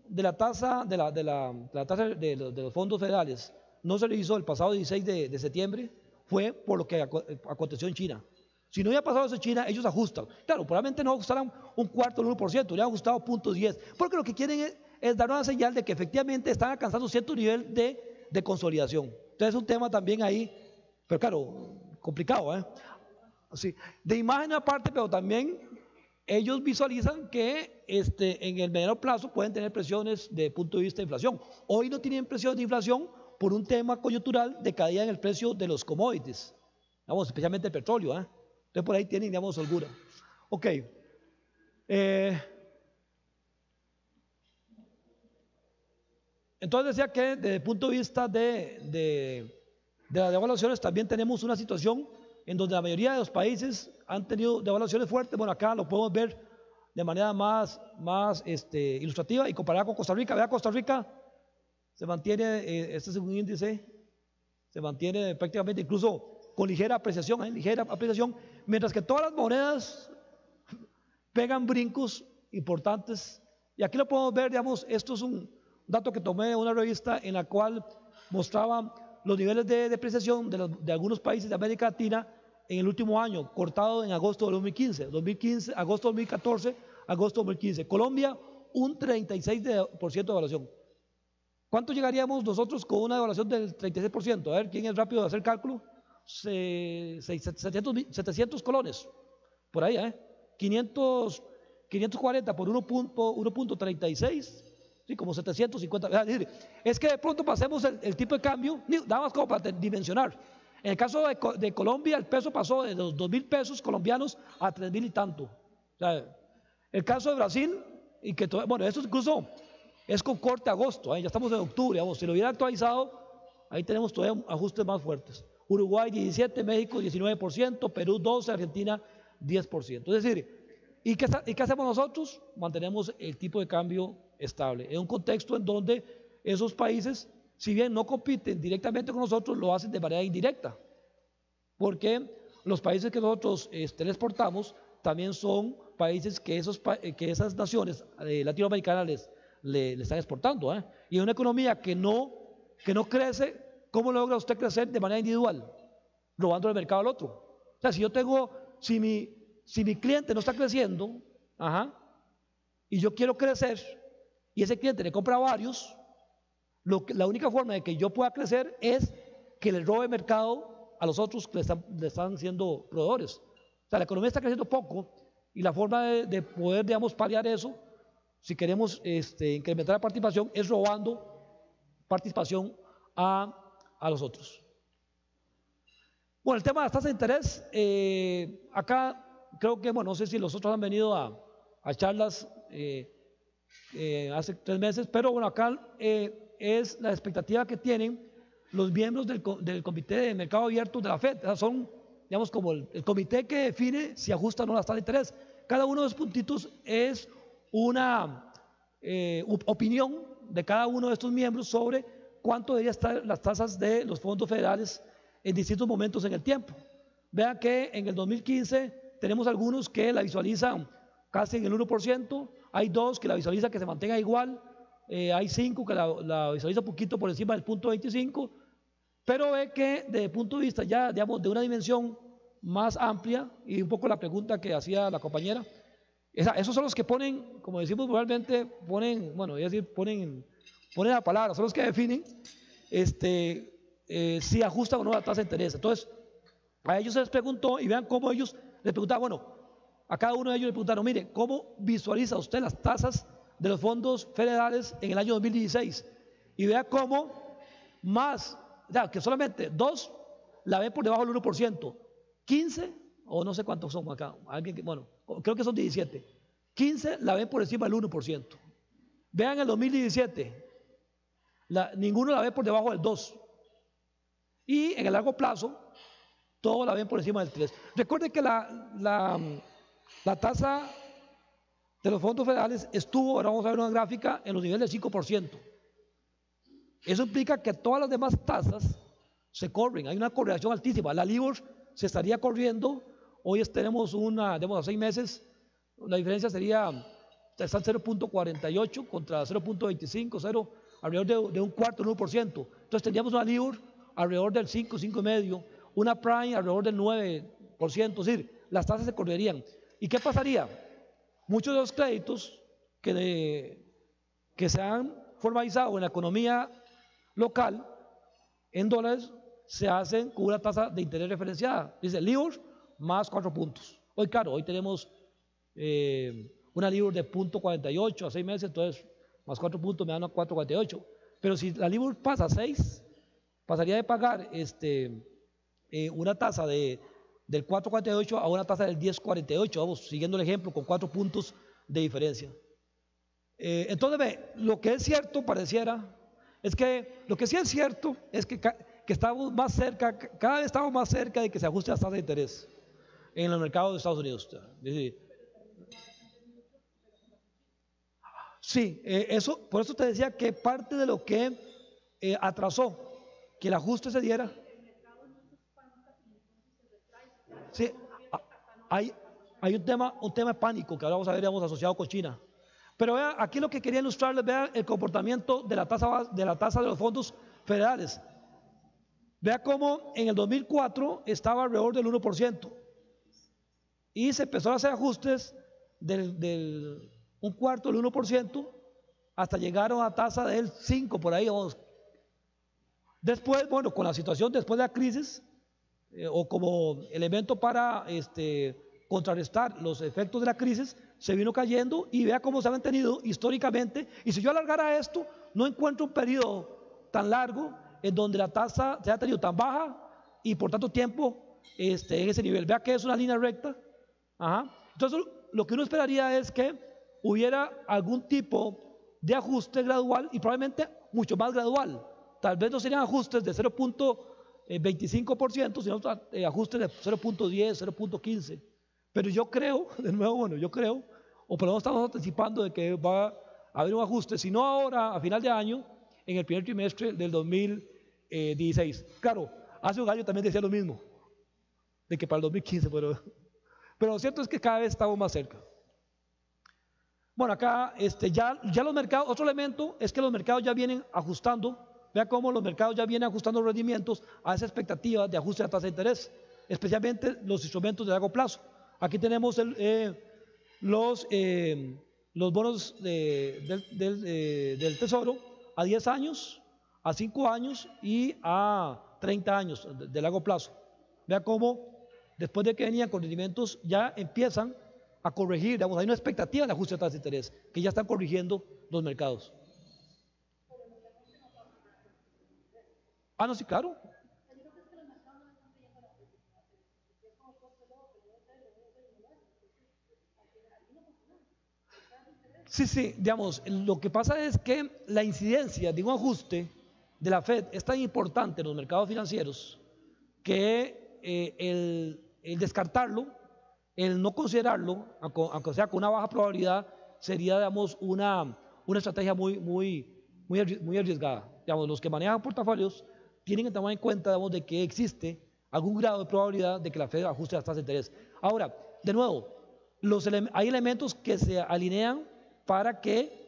C: de la tasa de los fondos federales no se revisó el pasado 16 de septiembre, fue por lo que aconteció en China. Si no hubiera pasado eso en China, ellos ajustan. Claro, probablemente no ajustaran un cuarto del 1%, hubieran ajustado 0.10, porque lo que quieren es dar una señal de que efectivamente están alcanzando cierto nivel de consolidación. Entonces es un tema también ahí, pero claro, complicado, ¿eh? Sí. De imagen aparte, pero también ellos visualizan que en el mediano plazo pueden tener presiones de punto de vista de inflación. Hoy no tienen presiones de inflación por un tema coyuntural de caída en el precio de los commodities, digamos, especialmente el petróleo, ¿eh? Entonces por ahí tienen, digamos, holgura. Ok. Entonces decía que desde el punto de vista de las devaluaciones también tenemos una situación en donde la mayoría de los países han tenido devaluaciones fuertes. Bueno, acá lo podemos ver de manera más ilustrativa y comparada con Costa Rica. Vea, Costa Rica se mantiene, este es un índice, se mantiene prácticamente incluso con ligera apreciación, mientras que todas las monedas pegan brincos importantes. Y aquí lo podemos ver, digamos, esto es un dato que tomé de una revista en la cual mostraba los niveles de depreciación de algunos países de América Latina en el último año, cortado en agosto de 2015, agosto de 2014, agosto de 2015. Colombia, un 36% de devaluación. ¿Cuánto llegaríamos nosotros con una devaluación del 36%? A ver, ¿quién es rápido de hacer cálculo? 700 colones, por ahí, 540 por 1.36, sí, como 750. Es que de pronto pasemos el tipo de cambio, nada más como para dimensionar. En el caso de Colombia, el peso pasó de los 2.000 pesos colombianos a 3.000 y tanto. O sea, el caso de Brasil, y que bueno, esto incluso es con corte a agosto, ya estamos en octubre, vamos, si lo hubiera actualizado, ahí tenemos todavía ajustes más fuertes. Uruguay 17%, México 19%, Perú 12%, Argentina 10%. Es decir, ¿y qué hacemos nosotros? Mantenemos el tipo de cambio estable, en un contexto en donde esos países, si bien no compiten directamente con nosotros, lo hacen de manera indirecta, porque los países que nosotros le exportamos también son países que esas naciones latinoamericanas le están exportando, y en una economía que no crece, ¿cómo logra usted crecer de manera individual? Robando el mercado al otro. O sea, si mi cliente no está creciendo, y yo quiero crecer, y ese cliente le compra a varios, la única forma de que yo pueda crecer es que le robe mercado a los otros que le están siendo proveedores. O sea, la economía está creciendo poco, y la forma de poder, digamos, paliar eso, si queremos incrementar la participación, es robando participación a los otros. Bueno, el tema de las tasas de interés, acá creo que, bueno, no sé si los otros han venido a charlas hace 3 meses, pero bueno, acá es la expectativa que tienen los miembros del Comité de Mercado Abierto de la FED. O sea, son, digamos, como el comité que define si ajusta o no las tasas de interés. Cada uno de los puntitos es una opinión de cada uno de estos miembros sobre cuánto deberían estar las tasas de los fondos federales en distintos momentos en el tiempo. Vean que en el 2015 tenemos algunos que la visualizan casi en el 1%, hay 2 que la visualizan que se mantenga igual, hay 5 que la visualizan un poquito por encima del punto 25, pero ve que desde el punto de vista ya, digamos, de una dimensión más amplia, y un poco la pregunta que hacía la compañera, esos son los que ponen, como decimos probablemente, ponen, bueno, es decir, ponen la palabra, son los que definen si ajustan o no la tasa de interés. Entonces, a ellos se les preguntó, y vean cómo ellos les preguntaban, bueno, a cada uno de ellos le preguntaron, mire, ¿cómo visualiza usted las tasas de los fondos federales en el año 2016? Y vea cómo más, o sea, que solamente 2 la ven por debajo del 1%, 15, o no sé cuántos son acá, bueno, creo que son 17, 15 la ven por encima del 1%. Vean el 2017, ninguno la ve por debajo del 2%. Y en el largo plazo, todos la ven por encima del 3%. Recuerden que la tasa de los fondos federales estuvo, ahora vamos a ver una gráfica, en los niveles del 5%. Eso implica que todas las demás tasas se corren, hay una correlación altísima. La LIBOR se estaría corriendo, hoy tenemos digamos, a 6 meses, la diferencia sería, está en 0.48 contra 0.25, 0, alrededor de un cuarto, 1%. Entonces tendríamos una LIBOR alrededor del 5, 5,5, una Prime alrededor del 9%, es decir, las tasas se correrían. ¿Y qué pasaría? Muchos de los créditos que se han formalizado en la economía local en dólares se hacen con una tasa de interés referenciada. Dice LIBOR más 4 puntos. Hoy, claro, hoy tenemos una LIBOR de 0.48 a 6 meses, entonces más 4 puntos me dan a 4.48. Pero si la LIBOR pasa a 6, pasaría de pagar una tasa del 4.48 a una tasa del 10.48, vamos, siguiendo el ejemplo, con 4 puntos de diferencia. Entonces, lo que es cierto pareciera, es que lo que sí es cierto es que estamos más cerca, cada vez estamos más cerca de que se ajuste la tasa de interés en los mercados de Estados Unidos. Sí, por eso te decía que parte de lo que atrasó que el ajuste se diera. Sí, hay un tema de pánico que ahora vamos a ver, asociado con China. Pero vean, aquí lo que quería ilustrarles, vean el comportamiento de la tasa de los fondos federales. Vea cómo en el 2004 estaba alrededor del 1% y se empezó a hacer ajustes del un cuarto del 1% hasta llegar a una tasa del 5%, por ahí vamos. Después, bueno, con la situación después de la crisis, o como elemento para contrarrestar los efectos de la crisis, se vino cayendo, y vea cómo se ha mantenido históricamente. Y si yo alargara esto, no encuentro un periodo tan largo en donde la tasa se ha tenido tan baja y por tanto tiempo en ese nivel. Vea que es una línea recta. Ajá. Entonces, lo que uno esperaría es que hubiera algún tipo de ajuste gradual, y probablemente mucho más gradual. Tal vez no serían ajustes de 0.25%, sino ajustes de 0.10, 0.15. Pero yo creo, de nuevo, bueno, yo creo, o por lo menos estamos anticipando de que va a haber un ajuste, si no ahora, a final de año, en el primer trimestre del 2016. Claro, hace un año también decía lo mismo, de que para el 2015, pero lo cierto es que cada vez estamos más cerca. Bueno, acá ya los mercados, otro elemento es que los mercados ya vienen ajustando. Vea cómo los mercados ya vienen ajustando los rendimientos a esa expectativa de ajuste de la tasa de interés, especialmente los instrumentos de largo plazo. Aquí tenemos los bonos del Tesoro a 10 años, a 5 años y a 30 años de largo plazo. Vea cómo después de que venían con rendimientos ya empiezan a corregir, digamos, hay una expectativa de ajuste de tasa de interés que ya están corrigiendo los mercados. Ah, no, sí, claro. Sí, digamos, lo que pasa es que la incidencia de un ajuste de la Fed es tan importante en los mercados financieros que el descartarlo, el no considerarlo, aunque sea con una baja probabilidad, sería, digamos, una estrategia muy arriesgada. Digamos, los que manejan portafolios tienen que tomar en cuenta, digamos, de que existe algún grado de probabilidad de que la Fed ajuste las tasas de interés. Ahora, de nuevo, hay elementos que se alinean para que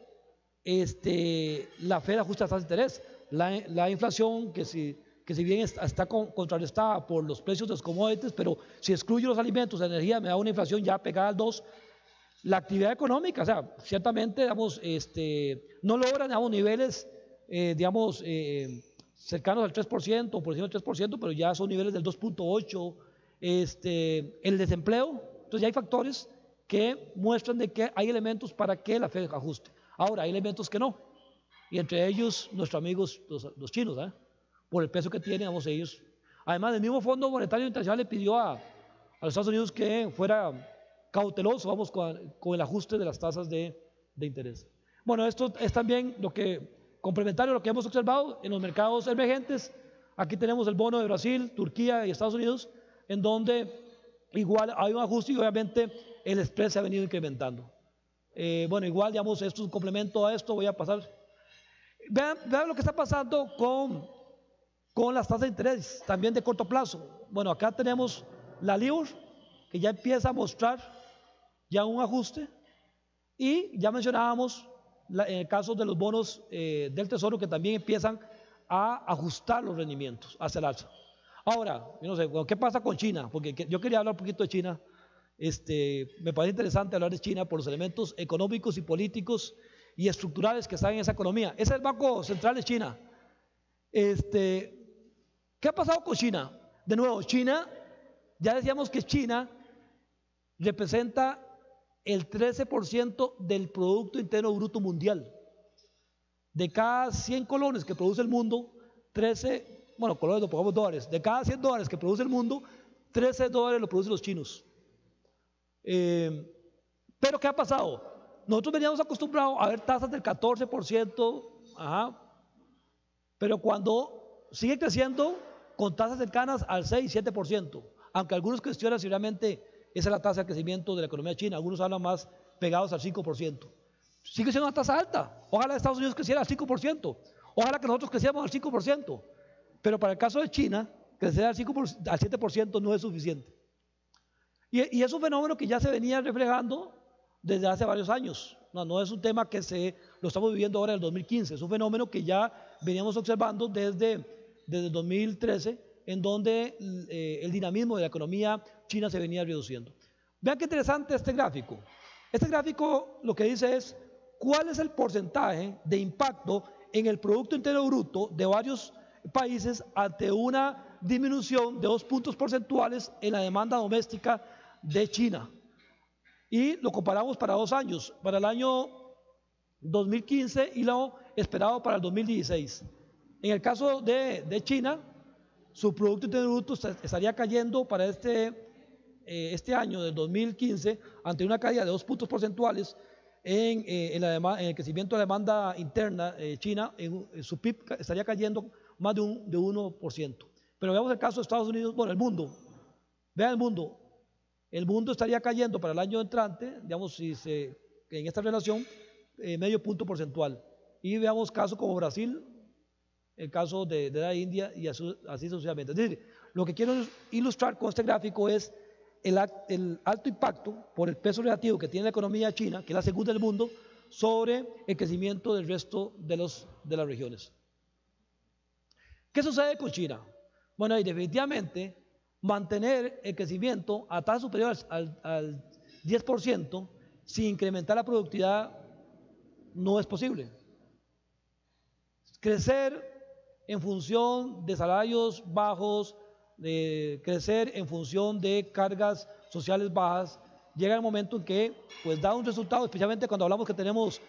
C: la Fed ajuste las tasas de interés. La inflación, que si bien está contrarrestada por los precios de los commodities, pero si excluyo los alimentos, la energía, me da una inflación ya pegada al 2%. La actividad económica, o sea, ciertamente, digamos, no logra, digamos, niveles, digamos, cercanos al 3%, o por encima del 3%, pero ya son niveles del 2.8%. El desempleo, entonces ya hay factores que muestran de que hay elementos para que la Fed ajuste. Ahora, hay elementos que no, y entre ellos nuestros amigos los chinos, por el peso que tienen, digamos, ellos. Además, el mismo Fondo Monetario Internacional le pidió a los Estados Unidos que fuera cauteloso, vamos, con el ajuste de las tasas de interés. Bueno, esto es también complementario a lo que hemos observado en los mercados emergentes. Aquí tenemos el bono de Brasil, Turquía y Estados Unidos, en donde igual hay un ajuste y obviamente el spread se ha venido incrementando. Bueno, igual, digamos, esto es un complemento a esto, voy a pasar. Vean lo que está pasando con las tasas de interés, también de corto plazo. Bueno, acá tenemos la LIBOR, que ya empieza a mostrar ya un ajuste, y ya mencionábamos en el caso de los bonos del Tesoro, que también empiezan a ajustar los rendimientos hacia el alza. Ahora, yo no sé, ¿qué pasa con China? Porque yo quería hablar un poquito de China. Me parece interesante hablar de China por los elementos económicos y políticos y estructurales que están en esa economía. Ese es el Banco Central de China. ¿Qué ha pasado con China? De nuevo, China, ya decíamos que China representa el 13% del Producto Interno Bruto Mundial. De cada 100 colones que produce el mundo, 13, bueno, colones no pongamos dólares, de cada 100 dólares que produce el mundo, 13 dólares lo producen los chinos. Pero ¿qué ha pasado? Nosotros veníamos acostumbrados a ver tasas del 14%, pero cuando sigue creciendo con tasas cercanas al 6-7%, aunque algunos cuestionan si realmente esa es la tasa de crecimiento de la economía china, algunos hablan más pegados al 5%. Sigue siendo una tasa alta. Ojalá Estados Unidos creciera al 5%, ojalá que nosotros creciéramos al 5%, pero para el caso de China, crecer al 7% no es suficiente. Y es un fenómeno que ya se venía reflejando desde hace varios años. No es un tema que lo estamos viviendo ahora en el 2015, es un fenómeno que ya veníamos observando desde 2013, en donde el dinamismo de la economía china se venía reduciendo. Vean qué interesante este gráfico. Este gráfico lo que dice es cuál es el porcentaje de impacto en el Producto Interno Bruto de varios países ante una disminución de 2 puntos porcentuales en la demanda doméstica de China. Y lo comparamos para 2 años, para el año 2015 y lo esperado para el 2016. En el caso de China, su Producto Interno Bruto estaría cayendo para este año del 2015 ante una caída de 2 puntos porcentuales en el crecimiento de la demanda interna china. Su PIB estaría cayendo más de 1%. Pero veamos el caso de Estados Unidos, bueno, el mundo. Vean el mundo. El mundo estaría cayendo para el año entrante, digamos, en esta relación, medio punto porcentual. Y veamos casos como Brasil, el caso de la India y así sucesivamente. Es decir, lo que quiero ilustrar con este gráfico es el alto impacto por el peso relativo que tiene la economía china, que es la segunda del mundo, sobre el crecimiento del resto de las regiones. ¿Qué sucede con China? Bueno, y definitivamente mantener el crecimiento a tasas superiores al 10% sin incrementar la productividad no es posible. Crecer en función de salarios bajos, de crecer en función de cargas sociales bajas, llega el momento en que pues da un resultado, especialmente cuando hablamos que tenemos,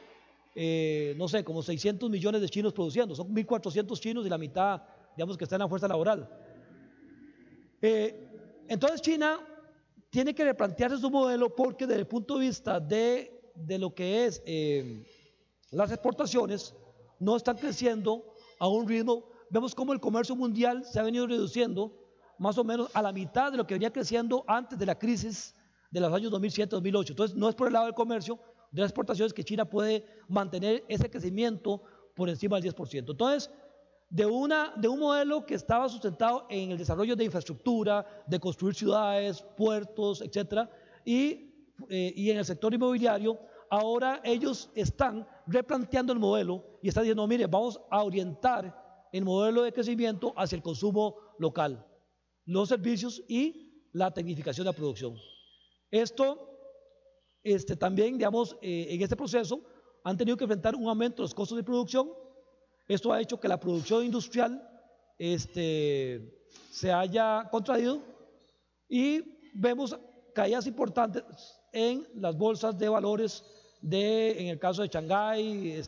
C: no sé, como 600 millones de chinos produciendo, son 1.400 chinos y la mitad, digamos, que está en la fuerza laboral. Entonces China tiene que replantearse su modelo porque desde el punto de vista de lo que es las exportaciones, no están creciendo a un ritmo vemos cómo el comercio mundial se ha venido reduciendo más o menos a la mitad de lo que venía creciendo antes de la crisis de los años 2007-2008. Entonces, no es por el lado del comercio, de las exportaciones, que China puede mantener ese crecimiento por encima del 10%. Entonces, de un modelo que estaba sustentado en el desarrollo de infraestructura, de construir ciudades, puertos, etcétera, y en el sector inmobiliario, ahora ellos están replanteando el modelo y están diciendo, mire, vamos a orientar el modelo de crecimiento hacia el consumo local, los servicios y la tecnificación de la producción. Esto también, digamos, en este proceso han tenido que enfrentar un aumento de los costos de producción. Esto ha hecho que la producción industrial se haya contraído y vemos caídas importantes en las bolsas de valores en el caso de Shanghái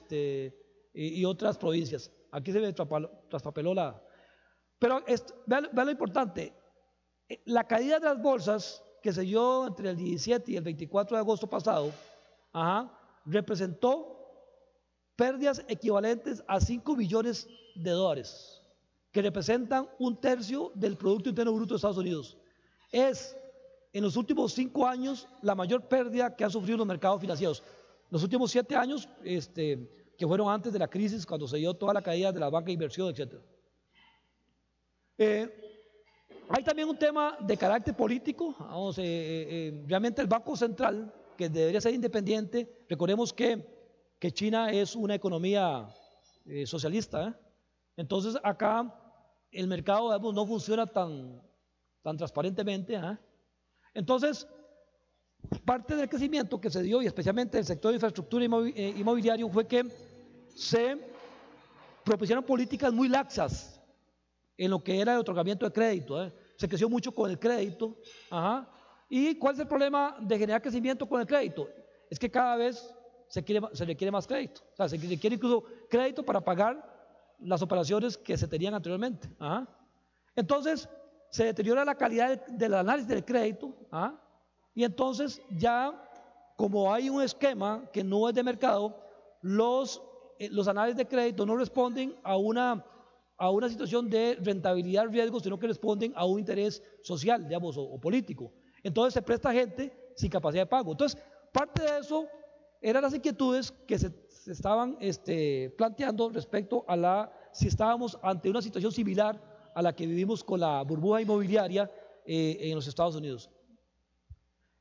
C: y otras provincias. Aquí se me traspapeló la... Pero vean lo importante, la caída de las bolsas que se dio entre el 17 y el 24 de agosto pasado, representó pérdidas equivalentes a 5 billones de dólares, que representan 1/3 del Producto Interno Bruto de Estados Unidos. Es, en los últimos 5 años, la mayor pérdida que han sufrido los mercados financieros. Los últimos 7 años, que fueron antes de la crisis, cuando se dio toda la caída de la banca de inversión, etc. Hay también un tema de carácter político. Realmente el Banco Central, que debería ser independiente, recordemos que China es una economía socialista, entonces acá el mercado, digamos, no funciona tan transparentemente. Entonces, parte del crecimiento que se dio, y especialmente en el sector de infraestructura inmobiliario, fue que se propiciaron políticas muy laxas en lo que era el otorgamiento de crédito. Se creció mucho con el crédito. ¿Y cuál es el problema de generar crecimiento con el crédito? Es que cada vez se requiere más crédito. O sea, se requiere incluso crédito para pagar las operaciones que se tenían anteriormente. Entonces, se deteriora la calidad del análisis del crédito. Y entonces ya, como hay un esquema que no es de mercado, los análisis de crédito no responden a una situación de rentabilidad-riesgo, sino que responden a un interés social, digamos, o político. Entonces se presta gente sin capacidad de pago. Entonces, parte de eso eran las inquietudes que se estaban planteando respecto a si estábamos ante una situación similar a la que vivimos con la burbuja inmobiliaria en los Estados Unidos.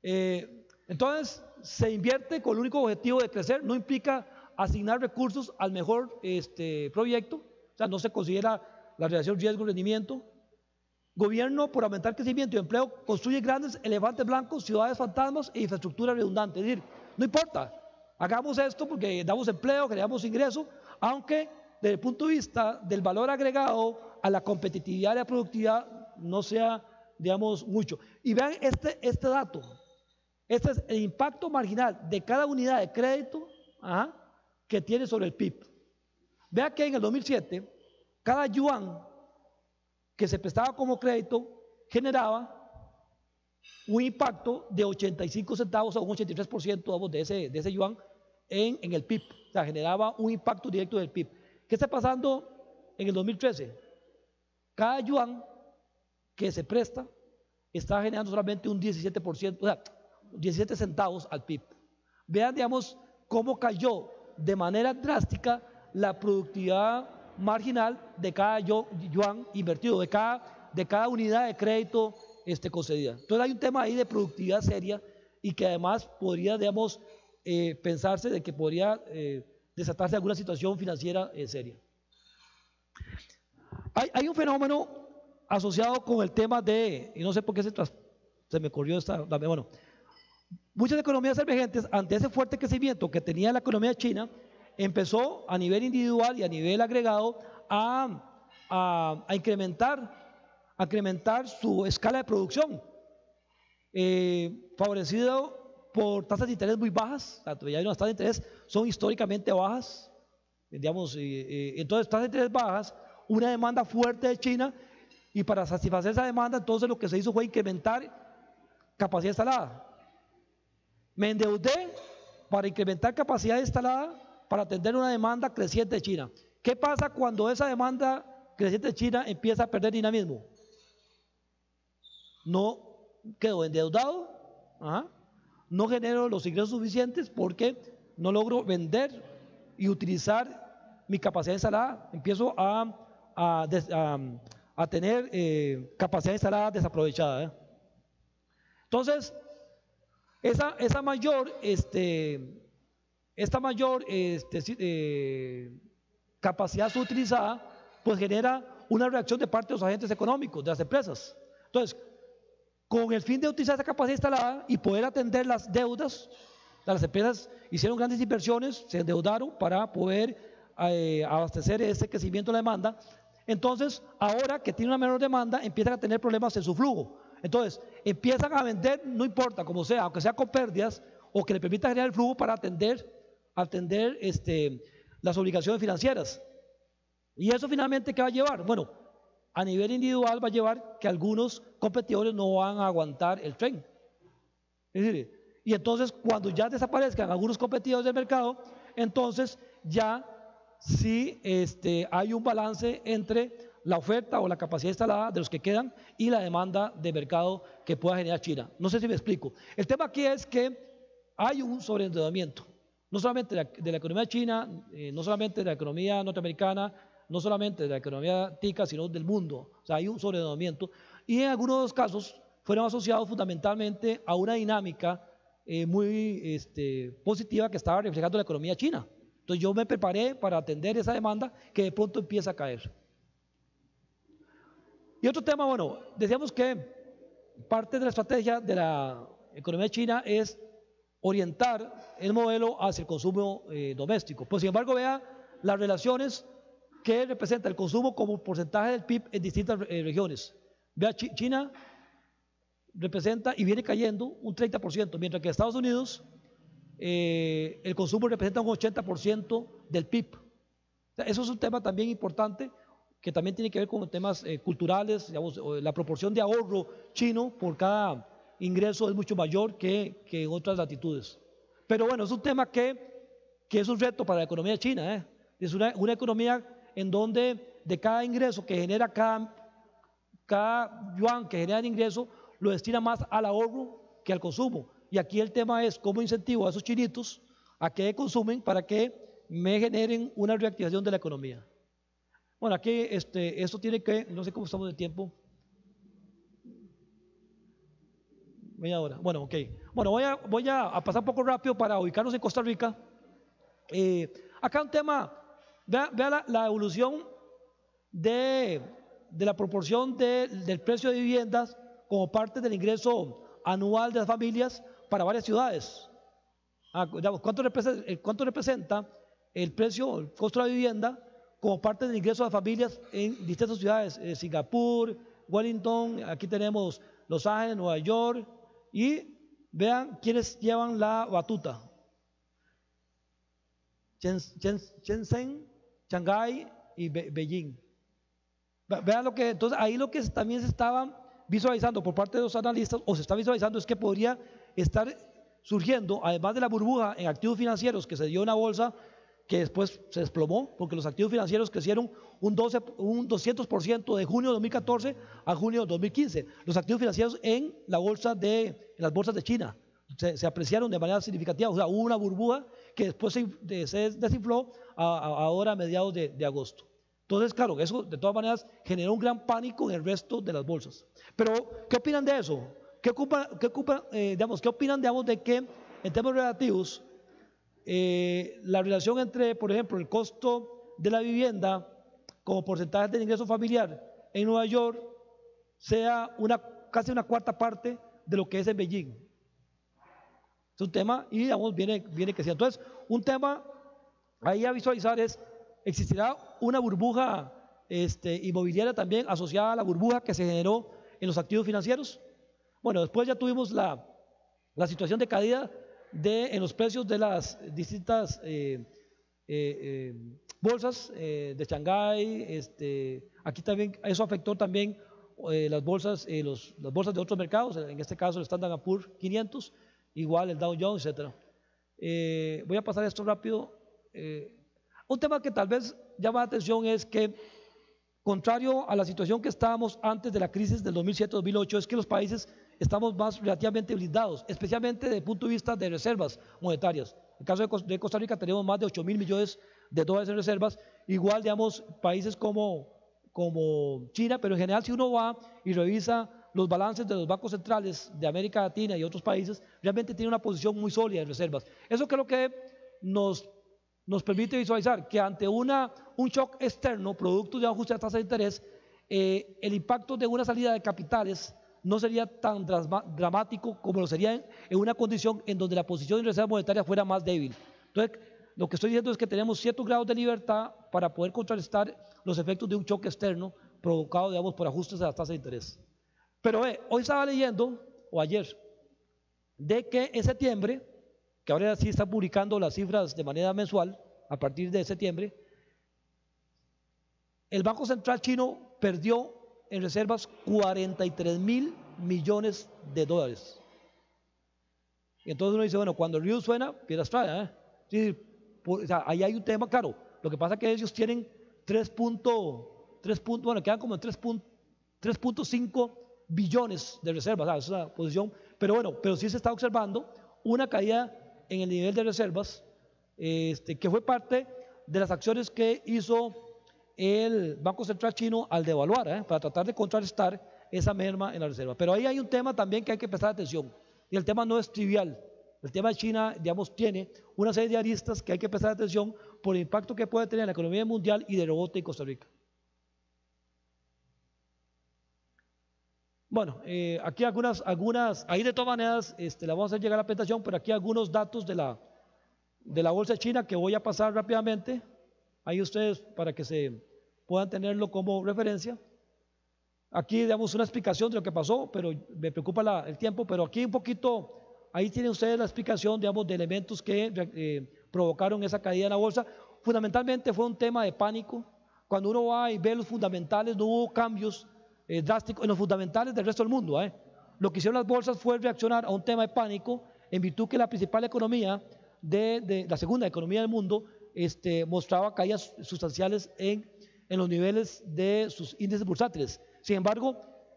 C: Entonces, se invierte con el único objetivo de crecer, no implica asignar recursos al mejor proyecto, o sea, no se considera la relación riesgo-rendimiento. Gobierno, por aumentar crecimiento y empleo, construye grandes elefantes blancos, ciudades fantasmas e infraestructura redundante. Es decir, no importa, hagamos esto porque damos empleo, creamos ingresos, aunque desde el punto de vista del valor agregado a la competitividad y la productividad no sea, digamos, mucho. Y vean este dato. Este es el impacto marginal de cada unidad de crédito que tiene sobre el PIB. Vea que en el 2007, cada yuan que se prestaba como crédito generaba un impacto de 85 centavos o un 83% de ese yuan en el PIB. O sea, generaba un impacto directo del PIB. ¿Qué está pasando en el 2013? Cada yuan que se presta está generando solamente un 17%, o sea, 17 centavos al PIB. Vean, digamos, cómo cayó de manera drástica la productividad marginal de cada yuan invertido, de cada unidad de crédito concedida. Entonces hay un tema ahí de productividad seria y que además podría, digamos, pensarse de que podría desatarse alguna situación financiera seria. Hay un fenómeno asociado con el tema y no sé por qué se me corrió bueno, muchas economías emergentes, ante ese fuerte crecimiento que tenía la economía china, empezó a nivel individual y a nivel agregado a incrementar su escala de producción, favorecido por tasas de interés muy bajas. Ya las tasas de interés son históricamente bajas, digamos, entonces tasas de interés bajas, una demanda fuerte de China, y para satisfacer esa demanda, entonces lo que se hizo fue incrementar capacidad instalada. Me endeudé para incrementar capacidad instalada para atender una demanda creciente de China. ¿Qué pasa cuando esa demanda creciente de China empieza a perder dinamismo. No quedo endeudado, no genero los ingresos suficientes porque no logro vender y utilizar mi capacidad instalada, empiezo a tener capacidad instalada desaprovechada. Entonces, esta mayor capacidad subutilizada, pues genera una reacción de parte de los agentes económicos, de las empresas. Entonces, con el fin de utilizar esa capacidad instalada y poder atender las deudas, las empresas hicieron grandes inversiones, se endeudaron para poder abastecer ese crecimiento de la demanda. Entonces, ahora que tiene una menor demanda, empiezan a tener problemas en su flujo. Entonces, empiezan a vender, no importa como sea, aunque sea con pérdidas, o que le permita generar el flujo para atender las obligaciones financieras. ¿Y eso finalmente qué va a llevar? Bueno, a nivel individual va a llevar que algunos competidores no van a aguantar el tren. Es decir, y entonces cuando ya desaparezcan algunos competidores del mercado, entonces ya sí hay un balance entre la oferta o la capacidad instalada de los que quedan y la demanda de mercado que pueda generar China. No sé si me explico. El tema aquí es que hay un sobreendeudamiento, no solamente de la economía china, no solamente de la economía norteamericana, no solamente de la economía tica, sino del mundo. O sea, hay un sobreendeudamiento y en algunos de los casos fueron asociados fundamentalmente a una dinámica muy positiva que estaba reflejando la economía china. Entonces yo me preparé para atender esa demanda que de pronto empieza a caer. Y otro tema, bueno, decíamos que parte de la estrategia de la economía china es orientar el modelo hacia el consumo doméstico. Pues sin embargo, vea las relaciones que representa el consumo como porcentaje del PIB en distintas regiones. Vea, China representa y viene cayendo un 30%, mientras que Estados Unidos el consumo representa un 80% del PIB. O sea, eso es un tema también importante que también tiene que ver con temas culturales, digamos, la proporción de ahorro chino por cada ingreso es mucho mayor que en otras latitudes. Pero bueno, es un tema que es un reto para la economía china. Es una economía en donde de cada ingreso que genera cada yuan que genera de ingreso, lo destina más al ahorro que al consumo. Y aquí el tema es cómo incentivo a esos chinitos a que consumen para que me generen una reactivación de la economía. Bueno, aquí esto tiene que, no sé cómo estamos de tiempo. Media hora. Bueno, ok. Bueno, voy a pasar un poco rápido para ubicarnos en Costa Rica. Acá un tema, vea la evolución de la proporción del precio de viviendas como parte del ingreso anual de las familias para varias ciudades. ¿Cuánto representa el precio, el costo de la vivienda como parte del ingreso de las familias en distintas ciudades? Singapur, Wellington, aquí tenemos Los Ángeles, Nueva York, y vean quiénes llevan la batuta. Shenzhen, Shanghái y Beijing. Vean lo que, entonces ahí lo que también se estaba visualizando por parte de los analistas, o se está visualizando, es que podría estar surgiendo, además de la burbuja en activos financieros que se dio en la bolsa, que después se desplomó, porque los activos financieros crecieron un 200% de junio de 2014 a junio de 2015. Los activos financieros en las bolsas de China se apreciaron de manera significativa. O sea, hubo una burbuja que después se desinfló ahora a mediados de agosto. Entonces, claro, eso de todas maneras generó un gran pánico en el resto de las bolsas. Pero, ¿qué opinan de eso? ¿Qué opinan, de que en temas relativos la relación entre, por ejemplo, el costo de la vivienda como porcentaje del ingreso familiar en Nueva York sea casi una cuarta parte de lo que es en Beijing? Es un tema y viene creciendo. Entonces, un tema ahí a visualizar es, ¿existirá una burbuja inmobiliaria también asociada a la burbuja que se generó en los activos financieros? Bueno, después ya tuvimos la situación de caída en los precios de las distintas bolsas de Shanghái. Aquí también eso afectó también las bolsas de otros mercados, en este caso el Standard & Poor's 500, igual el Dow Jones, etc. Voy a pasar esto rápido. Un tema que tal vez llama la atención es que contrario a la situación que estábamos antes de la crisis del 2007-2008, es que los países estamos más relativamente blindados, especialmente desde el punto de vista de reservas monetarias. En el caso de Costa Rica tenemos más de 8.000 millones de dólares en reservas, igual, digamos, países como China, pero en general si uno va y revisa los balances de los bancos centrales de América Latina y otros países, realmente tiene una posición muy sólida en reservas. Eso creo que nos permite visualizar que ante un shock externo, producto de un ajuste de tasa de interés, el impacto de una salida de capitales no sería tan dramático como lo sería en una condición en donde la posición de reserva monetaria fuera más débil. Entonces, lo que estoy diciendo es que tenemos ciertos grados de libertad para poder contrarrestar los efectos de un choque externo provocado, digamos, por ajustes a la tasa de interés. Pero hoy estaba leyendo, o ayer, de que en septiembre, que ahora sí están publicando las cifras de manera mensual, a partir de septiembre, el Banco Central chino perdió en reservas 43.000 millones de dólares. Y entonces uno dice, bueno, cuando el río suena, piedras trae, ¿eh? Sí, o sea, ahí hay un tema, claro, lo que pasa es que ellos tienen 3 bueno, quedan como en 3.5 billones de reservas, ¿sabes? Es una posición, pero bueno, pero sí se está observando una caída en el nivel de reservas, que fue parte de las acciones que hizo el Banco Central chino al devaluar, para tratar de contrarrestar esa merma en la reserva. Pero ahí hay un tema también que hay que prestar atención, y el tema no es trivial. El tema de China, digamos, tiene una serie de aristas que hay que prestar atención por el impacto que puede tener en la economía mundial y de rebote en Costa Rica. Bueno, aquí algunas, ahí de todas maneras la vamos a hacer llegar a la presentación, pero aquí algunos datos de la bolsa china que voy a pasar rápidamente, ahí ustedes para que se puedan tenerlo como referencia. Aquí damos una explicación de lo que pasó, pero me preocupa el tiempo, pero aquí un poquito, ahí tienen ustedes la explicación, digamos, de elementos que provocaron esa caída en la bolsa. Fundamentalmente fue un tema de pánico. Cuando uno va y ve los fundamentales, no hubo cambios drásticos en los fundamentales del resto del mundo. Lo que hicieron las bolsas fue reaccionar a un tema de pánico en virtud que la principal economía, la segunda economía del mundo, mostraba caídas sustanciales en los niveles de sus índices bursátiles. Sin embargo,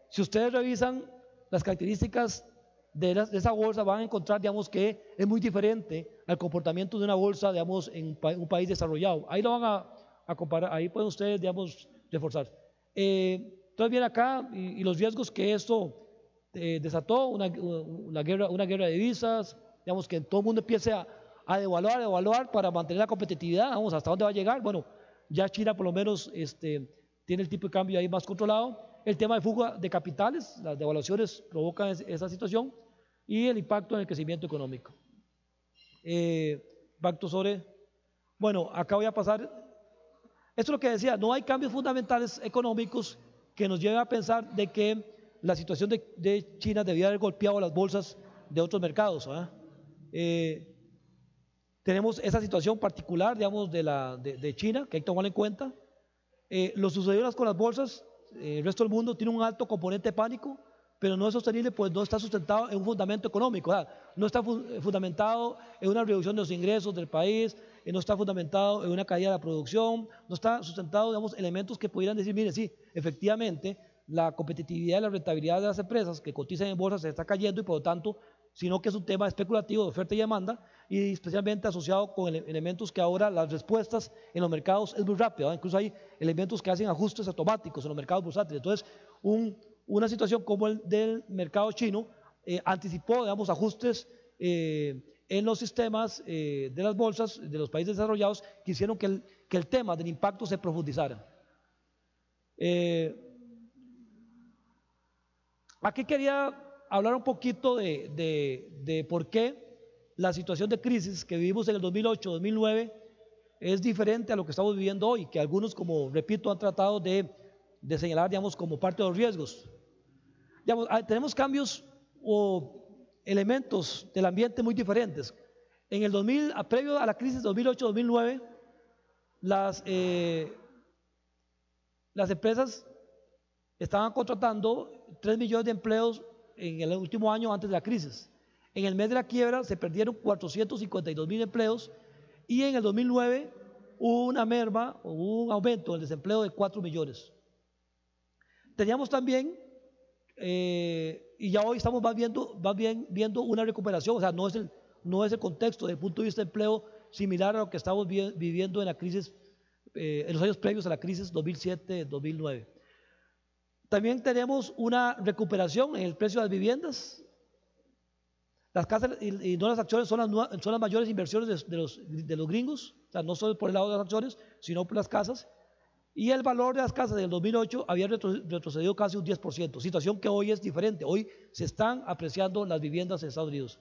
C: si ustedes revisan las características de esa bolsa, van a encontrar, digamos, que es muy diferente al comportamiento de una bolsa, digamos, en un país desarrollado. Ahí lo van a comparar, ahí pueden ustedes, digamos, reforzar. Entonces viene acá y los riesgos que esto desató, una guerra de divisas, digamos, que todo el mundo empiece a devaluar para mantener la competitividad. Vamos, ¿hasta dónde va a llegar? Bueno, ya China por lo menos tiene el tipo de cambio ahí más controlado. El tema de fuga de capitales, las devaluaciones provocan esa situación, y el impacto en el crecimiento económico. Impacto sobre, bueno, acá voy a pasar, esto es lo que decía, no hay cambios fundamentales económicos que nos lleven a pensar de que la situación de China debía haber golpeado las bolsas de otros mercados. Tenemos esa situación particular, digamos, de China, que hay que tomarla en cuenta. Lo sucedido con las bolsas, el resto del mundo tiene un alto componente de pánico, pero no es sostenible, pues no está sustentado en un fundamento económico, no está fundamentado en una reducción de los ingresos del país, no está fundamentado en una caída de la producción, no está sustentado, digamos, elementos que pudieran decir, mire, sí, efectivamente, la competitividad y la rentabilidad de las empresas que cotizan en bolsa se está cayendo, y por lo tanto, sino que es un tema especulativo de oferta y demanda, y especialmente asociado con elementos que ahora las respuestas en los mercados es muy rápida, incluso hay elementos que hacen ajustes automáticos en los mercados bursátiles. Entonces, una situación como el del mercado chino anticipó, digamos, ajustes en los sistemas de las bolsas de los países desarrollados que hicieron que el tema del impacto se profundizara. Aquí quería hablar un poquito de por qué la situación de crisis que vivimos en el 2008-2009 es diferente a lo que estamos viviendo hoy, que algunos, como repito, han tratado de señalar, digamos, como parte de los riesgos. Digamos, tenemos cambios o elementos del ambiente muy diferentes. En el previo a la crisis 2008-2009, las empresas estaban contratando 3 millones de empleos en el último año antes de la crisis. En el mes de la quiebra se perdieron 452.000 empleos, y en el 2009 hubo una merma, hubo un aumento del desempleo de 4 millones. Teníamos también, y ya hoy estamos viendo una recuperación, o sea, no es el contexto desde el punto de vista de empleo similar a lo que estamos viviendo en la crisis, en los años previos a la crisis 2007-2009. También tenemos una recuperación en el precio de las viviendas. Las casas y no las acciones son las mayores inversiones de los gringos, o sea, no solo por el lado de las acciones, sino por las casas. Y el valor de las casas del 2008 había retrocedido casi un 10%, situación que hoy es diferente. Hoy se están apreciando las viviendas en Estados Unidos.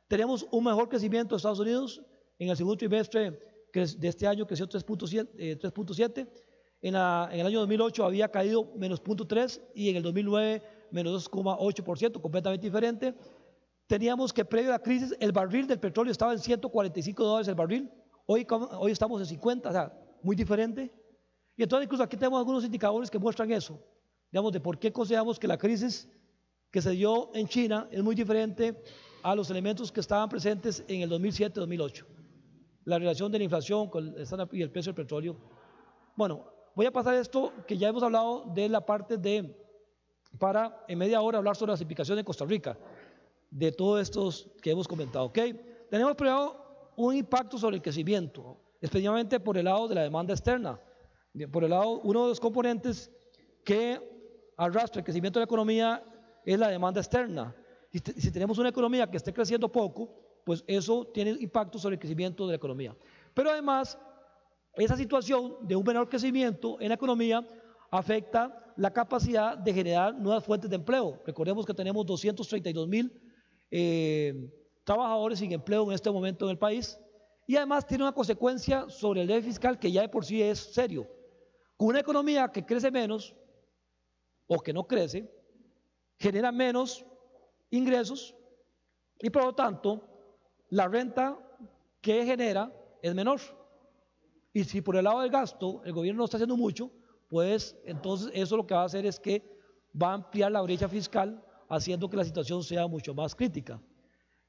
C: Tenemos un mejor crecimiento de Estados Unidos. En el segundo trimestre de este año creció 3.7. En el año 2008 había caído menos 0.3 y en el 2009 menos 2.8%, completamente diferente. Teníamos que previo a la crisis el barril del petróleo estaba en $145 el barril. Hoy estamos en 50, o sea, muy diferente. Y entonces incluso aquí tenemos algunos indicadores que muestran eso, digamos, de por qué consideramos que la crisis que se dio en China es muy diferente a los elementos que estaban presentes en el 2007-2008. La relación de la inflación y el precio del petróleo. Bueno, voy a pasar esto que ya hemos hablado de la parte para en media hora hablar sobre las implicaciones de Costa Rica, de todos estos que hemos comentado. ¿Ok? Tenemos primero un impacto sobre el crecimiento, especialmente por el lado de la demanda externa. Por el lado, uno de los componentes que arrastra el crecimiento de la economía es la demanda externa. Si tenemos una economía que esté creciendo poco, pues eso tiene impacto sobre el crecimiento de la economía. Pero además, esa situación de un menor crecimiento en la economía afecta la capacidad de generar nuevas fuentes de empleo. Recordemos que tenemos 232,000 trabajadores sin empleo en este momento en el país, y además tiene una consecuencia sobre el déficit fiscal que ya de por sí es serio. Con una economía que crece menos o que no crece, genera menos ingresos y por lo tanto la renta que genera es menor. Y si por el lado del gasto el gobierno no está haciendo mucho, pues entonces eso lo que va a hacer es que va a ampliar la brecha fiscal, haciendo que la situación sea mucho más crítica.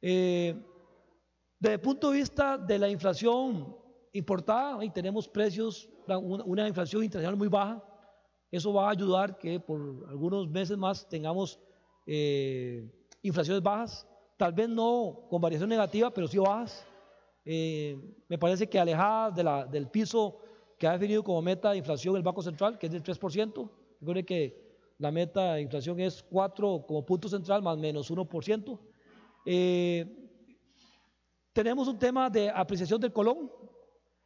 C: Desde el punto de vista de la inflación importada, y tenemos precios, una inflación internacional muy baja, eso va a ayudar que por algunos meses más tengamos inflaciones bajas, tal vez no con variación negativa, pero sí bajas. Me parece que alejadas del piso que ha definido como meta de inflación el Banco Central, que es del 3%. Recuerden que la meta de inflación es 4 como punto central más menos 1%. Tenemos un tema de apreciación del colón.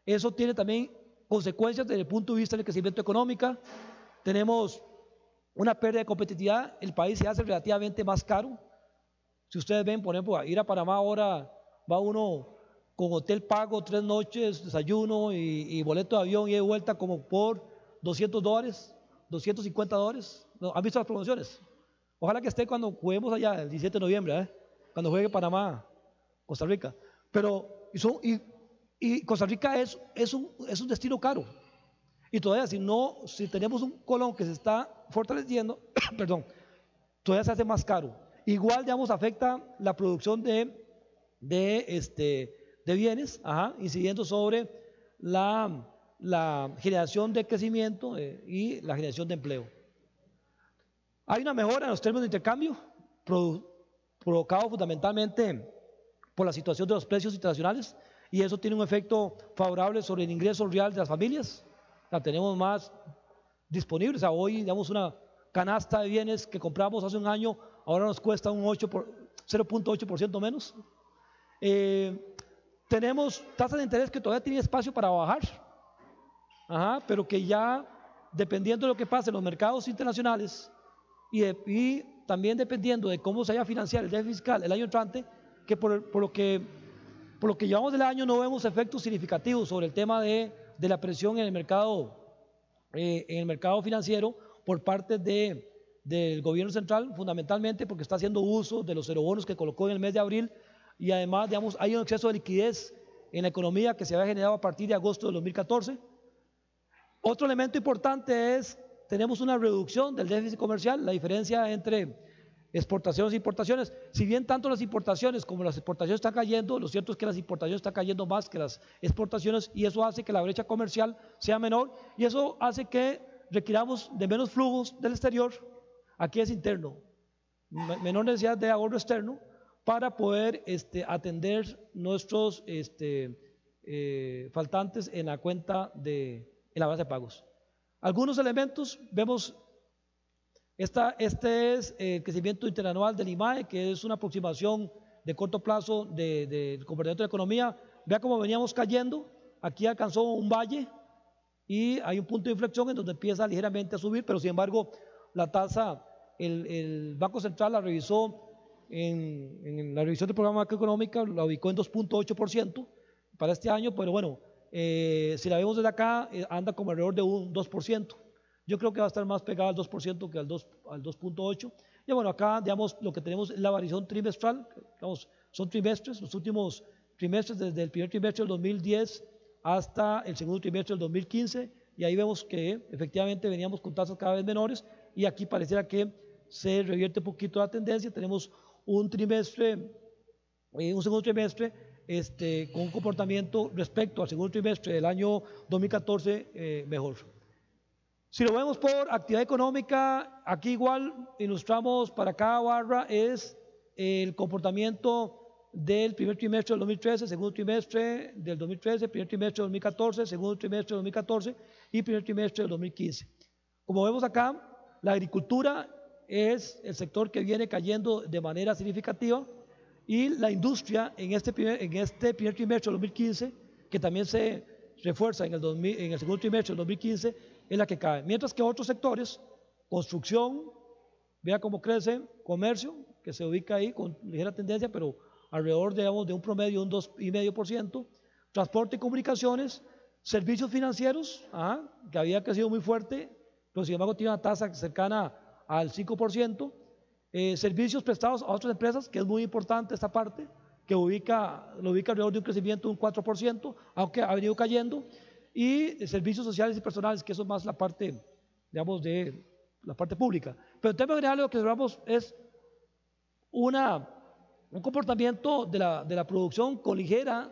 C: Eso tiene también consecuencias desde el punto de vista del crecimiento económico. Tenemos una pérdida de competitividad. El país se hace relativamente más caro. Si ustedes ven, por ejemplo, ir a Panamá ahora va uno con hotel pago, 3 noches, desayuno y boleto de avión y de vuelta como por $200, $250. ¿Han visto las promociones? Ojalá que esté cuando juguemos allá el 17 de noviembre, cuando juegue Panamá, Costa Rica. Pero y Costa Rica es un destino caro. Y todavía si tenemos un colón que se está fortaleciendo, perdón, todavía se hace más caro. Igual, digamos, afecta la producción de bienes, incidiendo sobre la generación de crecimiento y la generación de empleo. Hay una mejora en los términos de intercambio, provocado fundamentalmente por la situación de los precios internacionales, y eso tiene un efecto favorable sobre el ingreso real de las familias. La tenemos más disponible. O sea, hoy, digamos, una canasta de bienes que compramos hace un año, ahora nos cuesta un 0.8% menos. Tenemos tasas de interés que todavía tienen espacio para bajar, pero que ya, dependiendo de lo que pase en los mercados internacionales y también dependiendo de cómo se vaya a financiar el déficit fiscal el año entrante, que por lo que llevamos del año no vemos efectos significativos sobre el tema de la presión en el mercado financiero por parte del gobierno central, fundamentalmente porque está haciendo uso de los cerobonos que colocó en el mes de abril, y además, digamos, hay un exceso de liquidez en la economía que se había generado a partir de agosto del 2014. Otro elemento importante es, tenemos una reducción del déficit comercial, la diferencia entre exportaciones e importaciones. Si bien tanto las importaciones como las exportaciones están cayendo, lo cierto es que las importaciones están cayendo más que las exportaciones, y eso hace que la brecha comercial sea menor, y eso hace que requiramos de menos flujos del exterior, aquí es interno, menor necesidad de ahorro externo para poder atender nuestros faltantes en la cuenta en la base de pagos. Algunos elementos, vemos, este es el crecimiento interanual del IMAE, que es una aproximación de corto plazo del comportamiento de la economía. Vea cómo veníamos cayendo, aquí alcanzó un valle y hay un punto de inflexión en donde empieza ligeramente a subir, pero sin embargo la tasa, el Banco Central la revisó en la revisión del programa macroeconómico, la ubicó en 2.8% para este año, pero bueno, si la vemos desde acá, anda como alrededor de un 2%. Yo creo que va a estar más pegada al 2% que al 2.8%. Y bueno, acá, digamos, lo que tenemos es la variación trimestral, digamos, son trimestres, los últimos trimestres desde el primer trimestre del 2010 hasta el segundo trimestre del 2015, y ahí vemos que efectivamente veníamos con tasas cada vez menores, y aquí pareciera que se revierte un poquito la tendencia. Tenemos un segundo trimestre con un comportamiento respecto al segundo trimestre del año 2014 mejor. Si lo vemos por actividad económica, aquí igual ilustramos para cada barra es el comportamiento del primer trimestre del 2013, segundo trimestre del 2013, primer trimestre del 2014, segundo trimestre del 2014 y primer trimestre del 2015. Como vemos acá, la agricultura es el sector que viene cayendo de manera significativa, y la industria en este primer trimestre del 2015, que también se refuerza en el segundo trimestre del 2015, es la que cae. Mientras que otros sectores, construcción, vea cómo crece, comercio, que se ubica ahí con ligera tendencia, pero alrededor, digamos, de un promedio de un 2,5%, transporte y comunicaciones, servicios financieros, que había crecido muy fuerte, pero sin embargo tiene una tasa cercana al 5%, servicios prestados a otras empresas, que es muy importante esta parte, que lo ubica alrededor de un crecimiento de un 4%, aunque ha venido cayendo, y servicios sociales y personales, que eso es más la parte, digamos, de la parte pública. Pero en términos generales lo que observamos es un comportamiento de la producción con ligera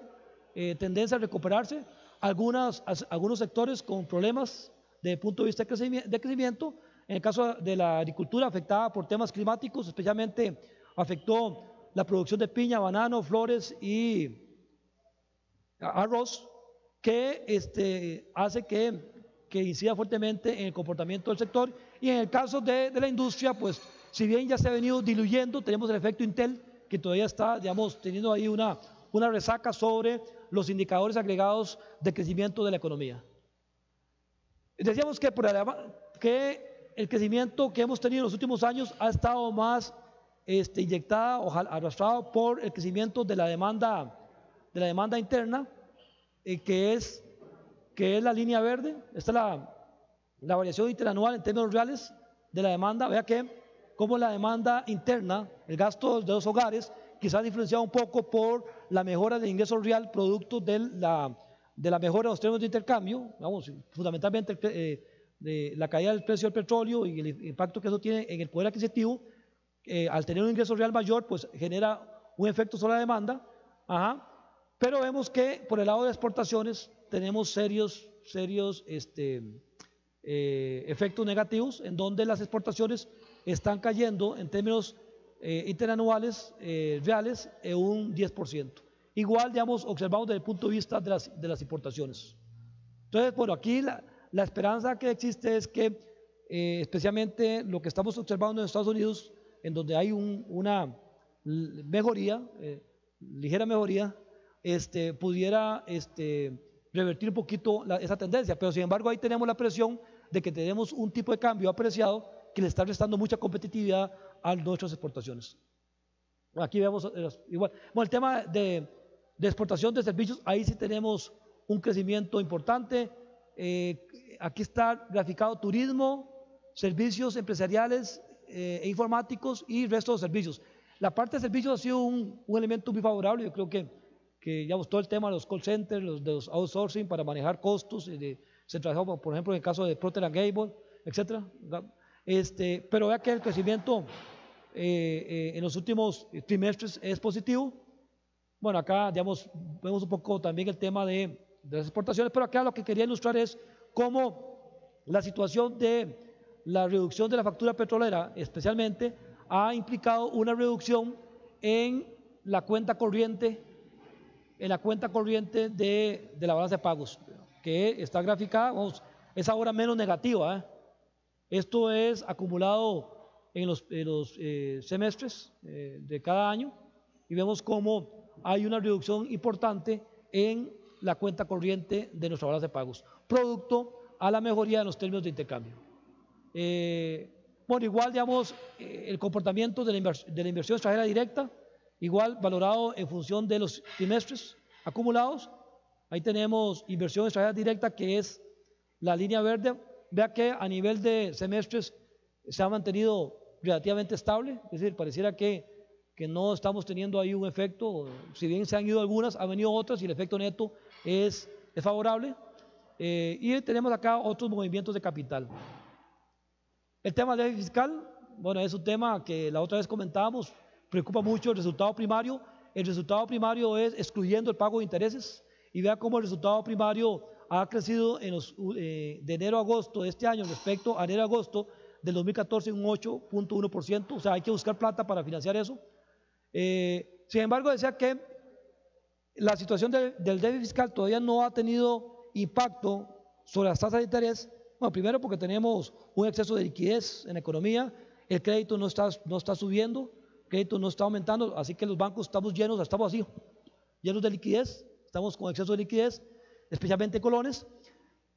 C: tendencia a recuperarse, algunos sectores con problemas desde el punto de vista de crecimiento. En el caso de la agricultura afectada por temas climáticos, especialmente afectó la producción de piña, banano, flores y arroz, que hace que incida fuertemente en el comportamiento del sector. Y en el caso de la industria, pues si bien ya se ha venido diluyendo, tenemos el efecto Intel, que todavía está, digamos, teniendo ahí una resaca sobre los indicadores agregados de crecimiento de la economía. Decíamos que el crecimiento que hemos tenido en los últimos años ha estado más inyectada o arrastrado por el crecimiento de la demanda interna, que es la línea verde. Esta es la variación interanual en términos reales de la demanda. Vea que como la demanda interna, el gasto de los hogares, quizás influenciado un poco por la mejora del ingreso real producto de la mejora de los términos de intercambio, vamos, fundamentalmente de la caída del precio del petróleo y el impacto que eso tiene en el poder adquisitivo. Al tener un ingreso real mayor, pues genera un efecto sobre la demanda. Pero vemos que por el lado de exportaciones tenemos serios efectos negativos, en donde las exportaciones están cayendo en términos interanuales reales en un 10%. Igual, digamos, observamos desde el punto de vista de las importaciones. Entonces, bueno, aquí la esperanza que existe es que especialmente lo que estamos observando en Estados Unidos, en donde hay una mejoría, ligera mejoría, pudiera revertir un poquito esa tendencia. Pero sin embargo ahí tenemos la presión de que tenemos un tipo de cambio apreciado que le está restando mucha competitividad a nuestras exportaciones. Aquí vemos igual. Bueno, el tema de exportación de servicios, ahí sí tenemos un crecimiento importante. Aquí está graficado turismo, servicios empresariales e informáticos y resto de servicios. La parte de servicios ha sido un elemento muy favorable. Yo creo que digamos, todo el tema de los call centers, de los outsourcing para manejar costos, centralizado, por ejemplo, en el caso de Procter & Gamble, etcétera. Pero vea que el crecimiento en los últimos trimestres es positivo. Bueno, acá, digamos, vemos un poco también el tema de las exportaciones, pero acá lo que quería ilustrar es cómo la situación de la reducción de la factura petrolera, especialmente, ha implicado una reducción en la cuenta corriente, de la balanza de pagos, que está graficada, vamos, es ahora menos negativa, ¿eh? Esto es acumulado en los semestres de cada año, y vemos cómo hay una reducción importante en la cuenta corriente de nuestra balanza de pagos, producto a la mejoría de los términos de intercambio. Bueno, igual, digamos, el comportamiento de la inversión extranjera directa, igual valorado en función de los trimestres acumulados. Ahí tenemos inversión extranjera directa, que es la línea verde. Vea que a nivel de semestres se ha mantenido relativamente estable, es decir, pareciera que no estamos teniendo ahí un efecto, si bien se han ido algunas, han venido otras y el efecto neto es favorable. Y tenemos acá otros movimientos de capital. El tema del déficit fiscal, bueno, es un tema que la otra vez comentábamos, preocupa mucho el resultado primario. El resultado primario es excluyendo el pago de intereses, y vea cómo el resultado primario ha crecido de enero a agosto de este año respecto a enero a agosto del 2014 un 8.1%, o sea, hay que buscar plata para financiar eso. Sin embargo, decía que la situación del déficit fiscal todavía no ha tenido impacto sobre las tasas de interés. Bueno, primero porque tenemos un exceso de liquidez en la economía, el crédito no está subiendo, el crédito no está aumentando, así que los bancos estamos llenos de liquidez, estamos con exceso de liquidez, especialmente colones.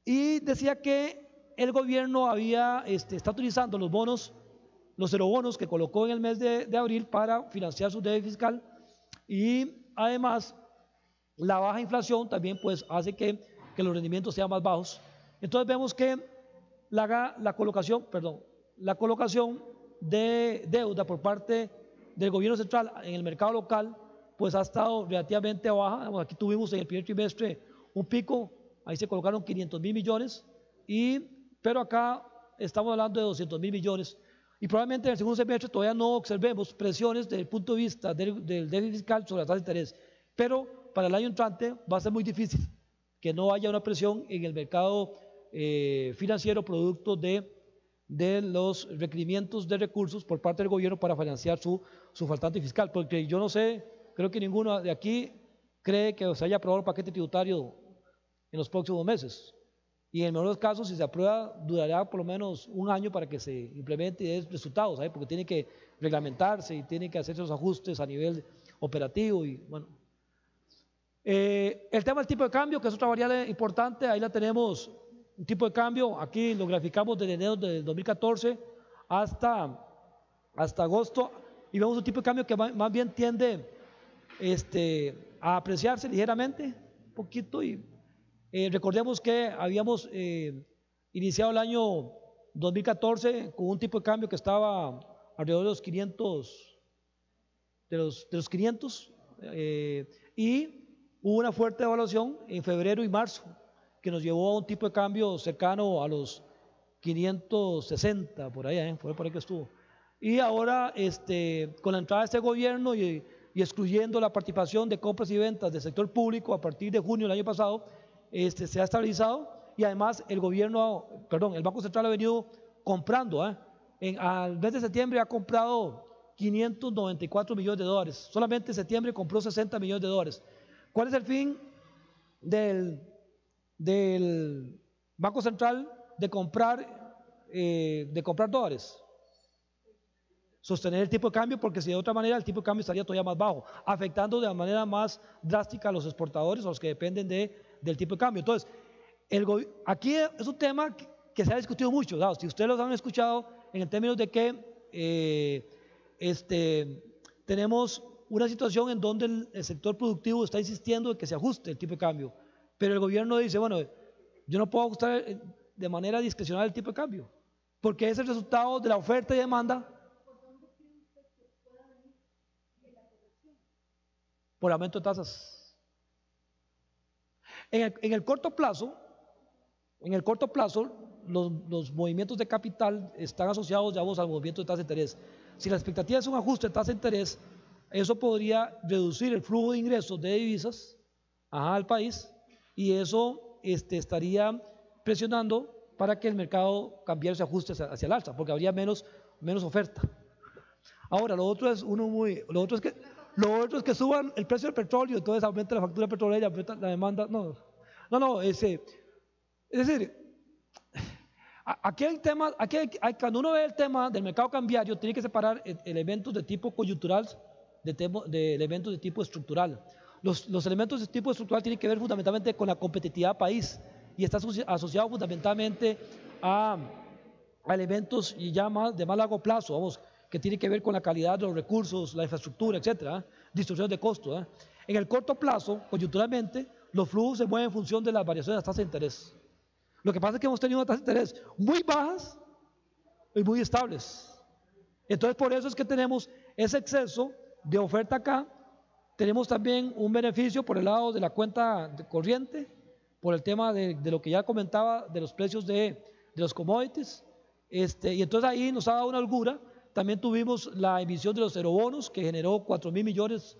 C: Y decía que el gobierno está utilizando los bonos, los cerobonos que colocó en el mes de abril para financiar su déficit fiscal, y además la baja inflación también pues hace que los rendimientos sean más bajos. Entonces vemos que la colocación de deuda por parte del gobierno central en el mercado local pues ha estado relativamente baja. Aquí tuvimos en el primer trimestre un pico, ahí se colocaron 500.000 millones, pero acá estamos hablando de 200.000 millones, y probablemente en el segundo semestre todavía no observemos presiones desde el punto de vista del déficit fiscal sobre la tasa de interés, pero para el año entrante va a ser muy difícil que no haya una presión en el mercado financiero producto de los requerimientos de recursos por parte del gobierno para financiar su faltante fiscal, porque yo no sé, creo que ninguno de aquí cree que se haya aprobado el paquete tributario en los próximos meses, y en el mejor de los casos, si se aprueba, durará por lo menos un año para que se implemente y dé resultados, ¿sabes? Porque tiene que reglamentarse y tiene que hacerse los ajustes a nivel operativo. Y bueno, el tema del tipo de cambio, que es otra variable importante, ahí la tenemos. Un tipo de cambio, aquí lo graficamos desde enero del 2014 hasta agosto, y vemos un tipo de cambio que más bien tiende a apreciarse ligeramente, un poquito, y recordemos que habíamos iniciado el año 2014 con un tipo de cambio que estaba alrededor de los 500, y hubo una fuerte devaluación en febrero y marzo, que nos llevó a un tipo de cambio cercano a los 560, por ahí, fue por ahí que estuvo. Y ahora, con la entrada de este gobierno y excluyendo la participación de compras y ventas del sector público a partir de junio del año pasado, se ha estabilizado, y además el Banco Central ha venido comprando, al mes de septiembre ha comprado 594 millones de dólares, solamente en septiembre compró 60 millones de dólares. ¿Cuál es el fin del Banco Central de comprar dólares? Sostener el tipo de cambio, porque si de otra manera el tipo de cambio estaría todavía más bajo, afectando de manera más drástica a los exportadores, a los que dependen del tipo de cambio. Entonces, aquí es un tema que se ha discutido mucho, ¿sabes? Si ustedes lo han escuchado en el término de que tenemos una situación en donde el sector productivo está insistiendo en que se ajuste el tipo de cambio, pero el gobierno dice, bueno, yo no puedo ajustar de manera discrecional el tipo de cambio, porque es el resultado de la oferta y demanda por aumento de tasas. En el corto plazo, los movimientos de capital están asociados, digamos, al movimiento de tasa de interés. Si la expectativa es un ajuste de tasa de interés, eso podría reducir el flujo de ingresos de divisas al país, y eso estaría presionando para que el mercado cambiario se ajuste hacia el alza, porque habría menos oferta. Ahora, lo otro es que suban el precio del petróleo, entonces aumenta la factura petrolera, aumenta la demanda. Es decir, aquí hay temas, cuando uno ve el tema del mercado cambiario, tiene que separar elementos de tipo coyuntural de elementos de tipo estructural. Los elementos de tipo estructural tienen que ver fundamentalmente con la competitividad país y está asociado fundamentalmente a elementos y ya de más largo plazo, vamos, que tiene que ver con la calidad de los recursos, la infraestructura, etcétera, distribución de costos. En el corto plazo, coyunturalmente, los flujos se mueven en función de las variaciones de las tasas de interés. Lo que pasa es que hemos tenido unas tasas de interés muy bajas y muy estables. Entonces, por eso es que tenemos ese exceso de oferta acá. Tenemos también un beneficio por el lado de la cuenta corriente, por el tema de lo que ya comentaba, de los precios de los commodities. Y entonces ahí nos ha dado una holgura. También tuvimos la emisión de los eurobonos, que generó 4.000 millones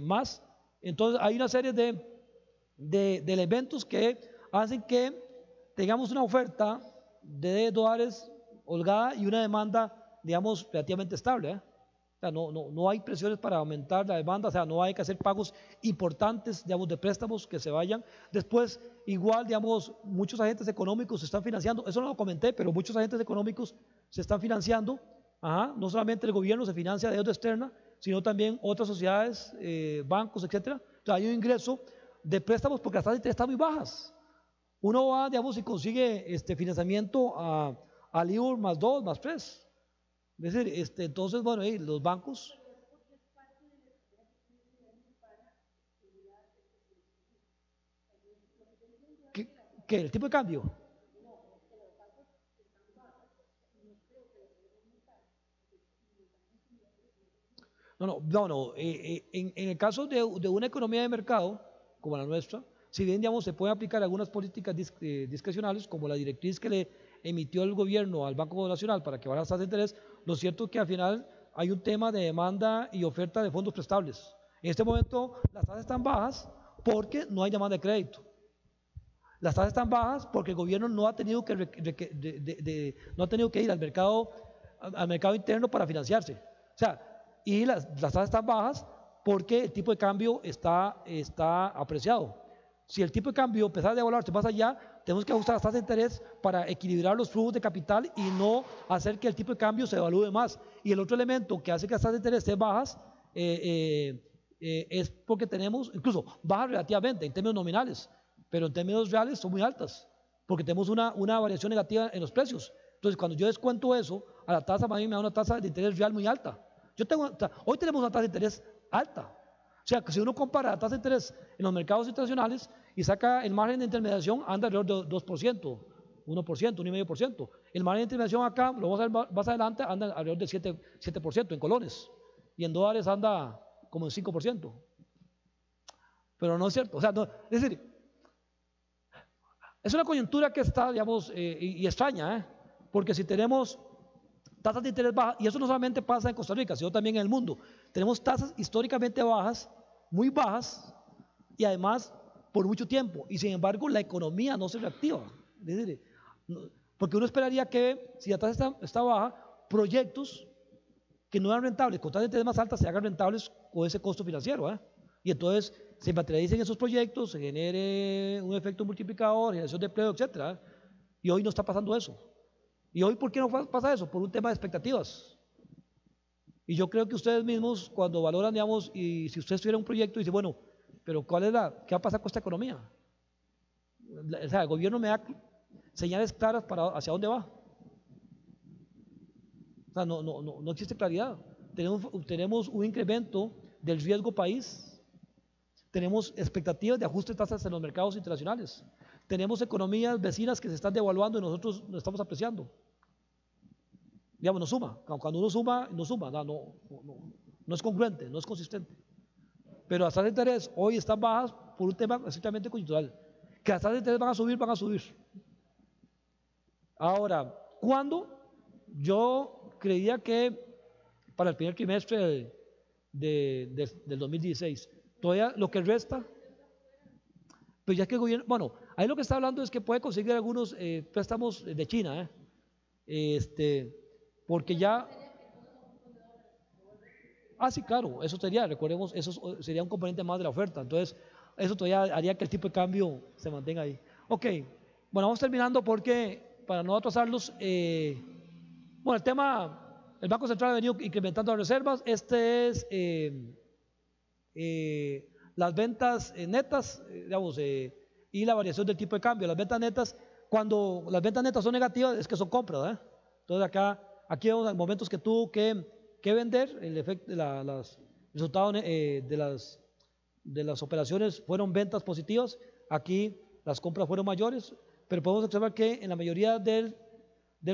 C: más. Entonces hay una serie de elementos que hacen que tengamos una oferta de dólares holgada y una demanda, digamos, relativamente estable. O sea, no hay presiones para aumentar la demanda, o sea, no hay que hacer pagos importantes, digamos, de préstamos que se vayan. Después, igual, digamos, muchos agentes económicos se están financiando, eso no lo comenté, pero muchos agentes económicos se están financiando. No solamente el gobierno se financia de deuda externa, sino también otras sociedades, bancos, etcétera. Entonces hay un ingreso de préstamos porque las tasas de interés están muy bajas. Uno va, digamos, y consigue financiamiento a LIBOR más 2, más 3. Es decir, entonces, bueno, los bancos. ¿Qué? ¿El tipo de cambio? En el caso de una economía de mercado como la nuestra, si bien, digamos, se pueden aplicar algunas políticas discrecionales, como la directriz que le emitió el gobierno al Banco Nacional para que baje las tasas de interés, lo cierto es que al final hay un tema de demanda y oferta de fondos prestables. En este momento las tasas están bajas porque no hay demanda de crédito. Las tasas están bajas porque el gobierno no ha tenido que ir al mercado interno para financiarse. O sea, y las tasas están bajas porque el tipo de cambio está apreciado. Si el tipo de cambio empezara a devaluarse más allá, tenemos que ajustar las tasas de interés para equilibrar los flujos de capital y no hacer que el tipo de cambio se evalúe más. Y el otro elemento que hace que las tasas de interés estén bajas es porque tenemos, incluso bajas relativamente en términos nominales, pero en términos reales son muy altas, porque tenemos una variación negativa en los precios. Entonces, cuando yo descuento eso, a la tasa, a mí me da una tasa de interés real muy alta. Hoy tenemos una tasa de interés alta. O sea, que si uno compara la tasa de interés en los mercados internacionales y saca el margen de intermediación, anda alrededor de 2%, 1%, 1,5%. El margen de intermediación acá, lo vamos a ver más adelante, anda alrededor de 7% en colones. Y en dólares anda como en 5%. Pero no es cierto. O sea, es decir, es una coyuntura que está, digamos, y extraña, porque si tenemos tasas de interés bajas, y eso no solamente pasa en Costa Rica, sino también en el mundo, tenemos tasas históricamente bajas, muy bajas, y además por mucho tiempo, y sin embargo la economía no se reactiva. Es decir, porque uno esperaría que, si la tasa está baja, proyectos que no eran rentables, con tasas de interés más altas, se hagan rentables con ese costo financiero, y entonces se materialicen esos proyectos, se genere un efecto multiplicador, generación de empleo, etc. Y hoy no está pasando eso. ¿Y hoy por qué no pasa eso? Por un tema de expectativas. Y yo creo que ustedes mismos, cuando valoran, digamos, y si ustedes tuvieran un proyecto, dicen, bueno, pero ¿qué va a pasar con esta economía? O sea, el gobierno me da señales claras para hacia dónde va. O sea, no existe claridad. Tenemos un incremento del riesgo país. Tenemos expectativas de ajuste de tasas en los mercados internacionales. Tenemos economías vecinas que se están devaluando y nosotros nos estamos apreciando. Digamos, no suma. Cuando uno suma, no suma. No es congruente, no es consistente. Pero las tasas de interés hoy están bajas por un tema estrictamente coyuntural. Que las tasas de interés van a subir, van a subir. Ahora, ¿cuándo? Yo creía que para el primer trimestre del 2016. Todavía lo que resta, pero ya que el gobierno, bueno, ahí lo que está hablando es que puede conseguir algunos préstamos de China, porque ya... sí, claro, eso sería, recordemos, eso sería un componente más de la oferta, entonces eso todavía haría que el tipo de cambio se mantenga ahí. Ok, bueno, vamos terminando porque, para no atrasarlos, bueno, el tema, el Banco Central ha venido incrementando las reservas, es las ventas netas, digamos, y la variación del tipo de cambio. Las ventas netas, cuando las ventas netas son negativas, es que son compras, Entonces aquí vemos momentos que tuvo que vender, el efecto de los resultados de las operaciones fueron ventas positivas, aquí las compras fueron mayores, pero podemos observar que en la mayoría del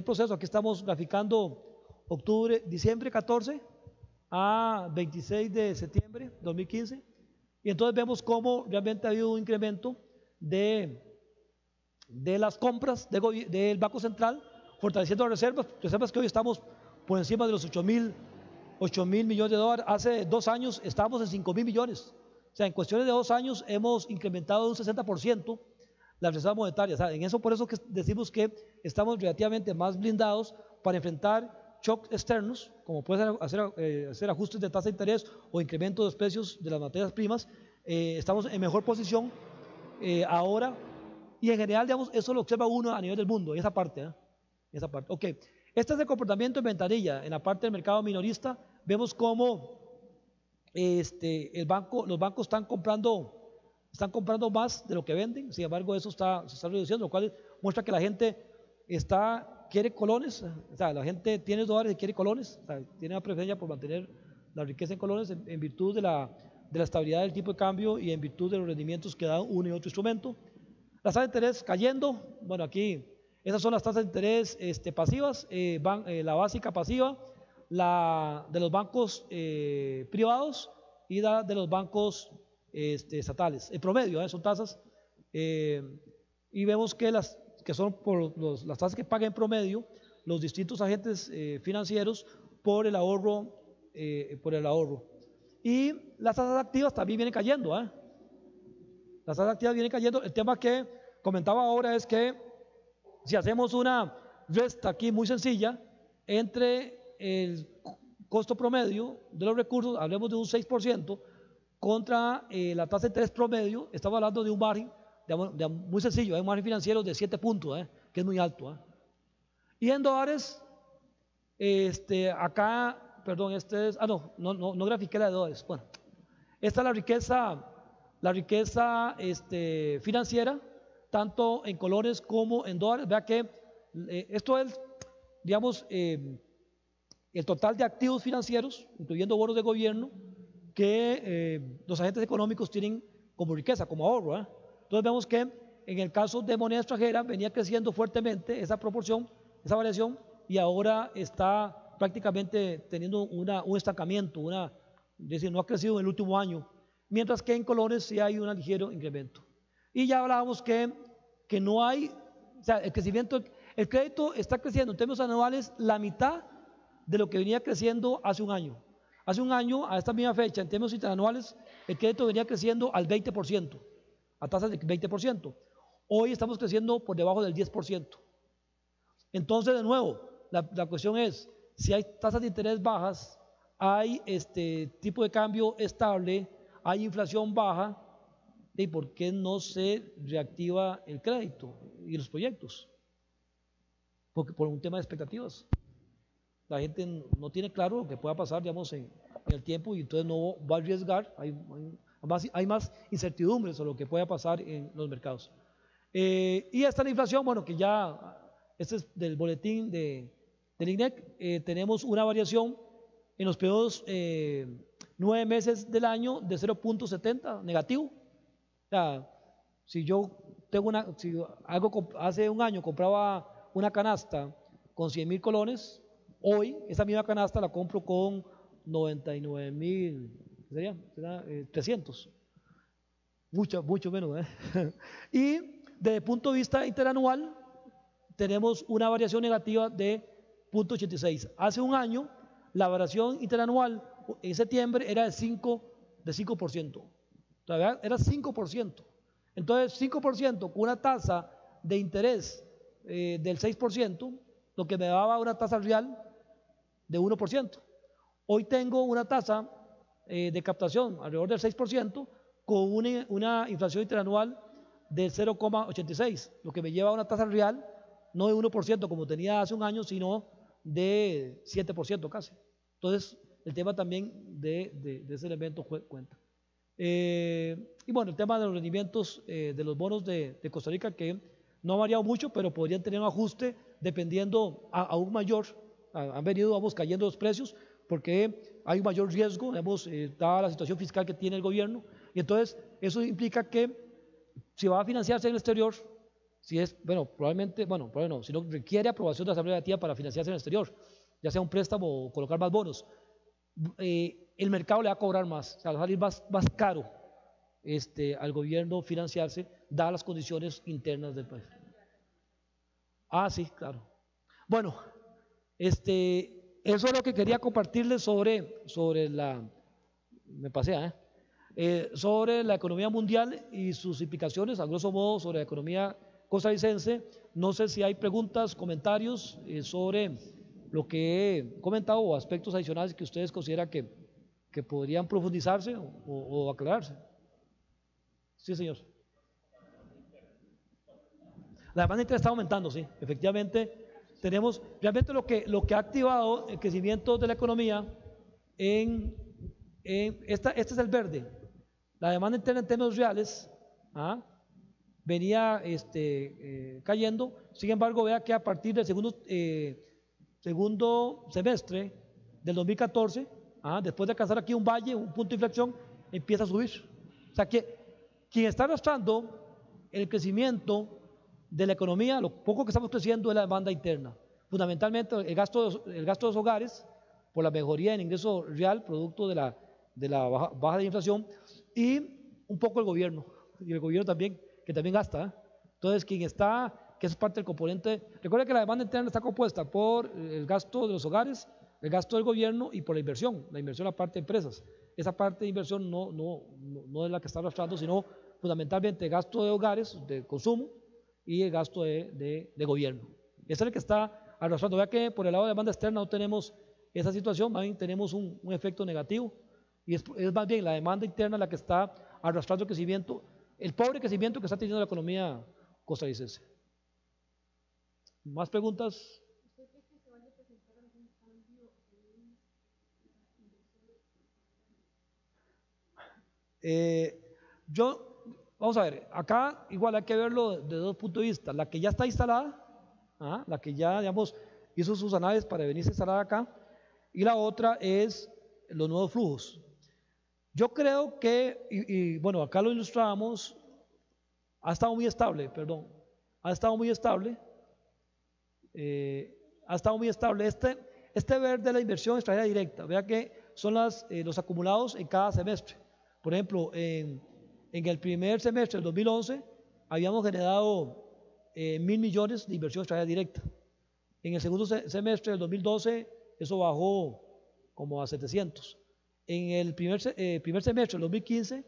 C: proceso, aquí estamos graficando diciembre 14 a 26 de septiembre 2015, y entonces vemos cómo realmente ha habido un incremento de las compras del Banco Central, fortaleciendo las reservas que hoy estamos por encima de los 8 mil millones de dólares. Hace 2 años estábamos en 5 mil millones. O sea, en cuestiones de 2 años hemos incrementado un 60% las reservas monetarias. En eso, por eso que decimos que estamos relativamente más blindados para enfrentar shocks externos, como puede hacer ajustes de tasa de interés o incremento de los precios de las materias primas. Estamos en mejor posición ahora, y en general, digamos, eso lo observa uno a nivel del mundo, en esa parte. Ok, este es el comportamiento en ventanilla. En la parte del mercado minorista vemos cómo los bancos están comprando más de lo que venden. Sin embargo, eso se está reduciendo, lo cual muestra que la gente quiere colones. O sea, la gente tiene dólares y quiere colones. O sea, tiene una preferencia por mantener la riqueza en colones en virtud de la estabilidad del tipo de cambio y en virtud de los rendimientos que da uno y otro instrumento. Las tasas de interés cayendo. Bueno, aquí esas son las tasas de interés pasivas, la básica pasiva, la de los bancos privados y la de los bancos estatales. El promedio son tasas, y vemos que son por las tasas que pagan en promedio los distintos agentes financieros por el ahorro. Y las tasas activas también vienen cayendo. Las tasas activas vienen cayendo. El tema que comentaba ahora es que si hacemos una resta aquí muy sencilla entre el costo promedio de los recursos, hablemos de un 6%, contra la tasa de interés promedio, estamos hablando de un margen muy sencillo, un margen financiero de 7 puntos, que es muy alto. Y en dólares, acá, perdón, no grafiqué la de dólares. Bueno, esta es la riqueza financiera, tanto en colones como en dólares. Vea que esto es, digamos, el total de activos financieros, incluyendo bonos de gobierno, que los agentes económicos tienen como riqueza, como ahorro. Entonces vemos que en el caso de moneda extranjera venía creciendo fuertemente esa proporción, esa variación, y ahora está prácticamente teniendo un estancamiento, es decir, no ha crecido en el último año, mientras que en colones sí hay un ligero incremento. Y ya hablábamos que no hay, o sea, el crédito está creciendo en términos anuales la mitad de lo que venía creciendo hace un año. Hace un año, a esta misma fecha, en términos interanuales, el crédito venía creciendo al 20%, a tasas de 20%. Hoy estamos creciendo por debajo del 10%. Entonces, de nuevo, la cuestión es, si hay tasas de interés bajas, hay tipo de cambio estable, hay inflación baja, ¿y por qué no se reactiva el crédito y los proyectos? Porque por un tema de expectativas. La gente no tiene claro lo que pueda pasar, digamos, en el tiempo, y entonces no va a arriesgar. Hay más incertidumbre sobre lo que pueda pasar en los mercados. Y esta la inflación, bueno, que ya, este es del boletín del INEC, tenemos una variación en los primeros 9 meses del año de 0.70 negativo. O sea, si yo tengo hace un año compraba una canasta con 100,000 colones, hoy esa misma canasta la compro con 99,000, ¿sería? 300. Mucho menos. Y desde el punto de vista interanual, tenemos una variación negativa de 0.86. Hace un año, la variación interanual en septiembre era de 5%. Todavía era 5%. Entonces, 5% con una tasa de interés del 6%, lo que me daba una tasa real de 1%. Hoy tengo una tasa de captación alrededor del 6% con una inflación interanual del 0,86, lo que me lleva a una tasa real no de 1% como tenía hace un año, sino de 7% casi. Entonces, el tema también de ese elemento cuenta. Y bueno, el tema de los rendimientos de los bonos de Costa Rica, que no ha variado mucho, pero podrían tener un ajuste dependiendo aún mayor. Han venido, vamos, cayendo los precios porque hay un mayor riesgo, dada la situación fiscal que tiene el gobierno, y entonces eso implica que si va a financiarse en el exterior, si es, probablemente no, si no requiere aprobación de la Asamblea Legislativa para financiarse en el exterior, ya sea un préstamo o colocar más bonos, el mercado le va a cobrar más, o sea, va a salir más caro al gobierno financiarse, dadas las condiciones internas del país. Ah, sí, claro. Bueno, eso es lo que quería compartirles sobre sobre la economía mundial y sus implicaciones, a grosso modo, sobre la economía costarricense. No sé si hay preguntas, comentarios sobre lo que he comentado o aspectos adicionales que ustedes consideran que podrían profundizarse o aclararse. Sí, señor. La demanda interna está aumentando, sí, efectivamente. Tenemos realmente lo que ha activado el crecimiento de la economía este es el verde. La demanda interna en términos reales venía cayendo. Sin embargo, vea que a partir del segundo semestre del 2014, después de alcanzar aquí un valle, un punto de inflexión, empieza a subir. O sea que quien está arrastrando el crecimiento de la economía, lo poco que estamos creciendo, es la demanda interna. Fundamentalmente el gasto de los hogares, por la mejoría en ingreso real, producto de la baja de inflación, y un poco el gobierno, y el gobierno también, que también gasta. Entonces, que eso es parte del componente. Recuerda que la demanda interna está compuesta por el gasto de los hogares, el gasto del gobierno y por la inversión la parte de empresas. Esa parte de inversión no es la que está arrastrando, sino fundamentalmente el gasto de hogares, de consumo, y el gasto de gobierno. Ese es el que está arrastrando. Vea que por el lado de demanda externa no tenemos esa situación, más bien tenemos un efecto negativo, y es más bien la demanda interna la que está arrastrando el crecimiento, el pobre crecimiento que está teniendo la economía costarricense. ¿Más preguntas? Vamos a ver, acá igual hay que verlo de dos puntos de vista. La que ya está instalada, la que ya, digamos, hizo sus análisis para venirse instalada acá, y la otra es los nuevos flujos. Yo creo que, bueno, acá lo ilustramos, ha estado muy estable. Este verde de la inversión extranjera directa, vea que son los acumulados en cada semestre. Por ejemplo, en el primer semestre del 2011 habíamos generado 1.000 millones de inversión extranjera directa. En el segundo semestre del 2012 eso bajó como a 700. En el primer semestre del 2015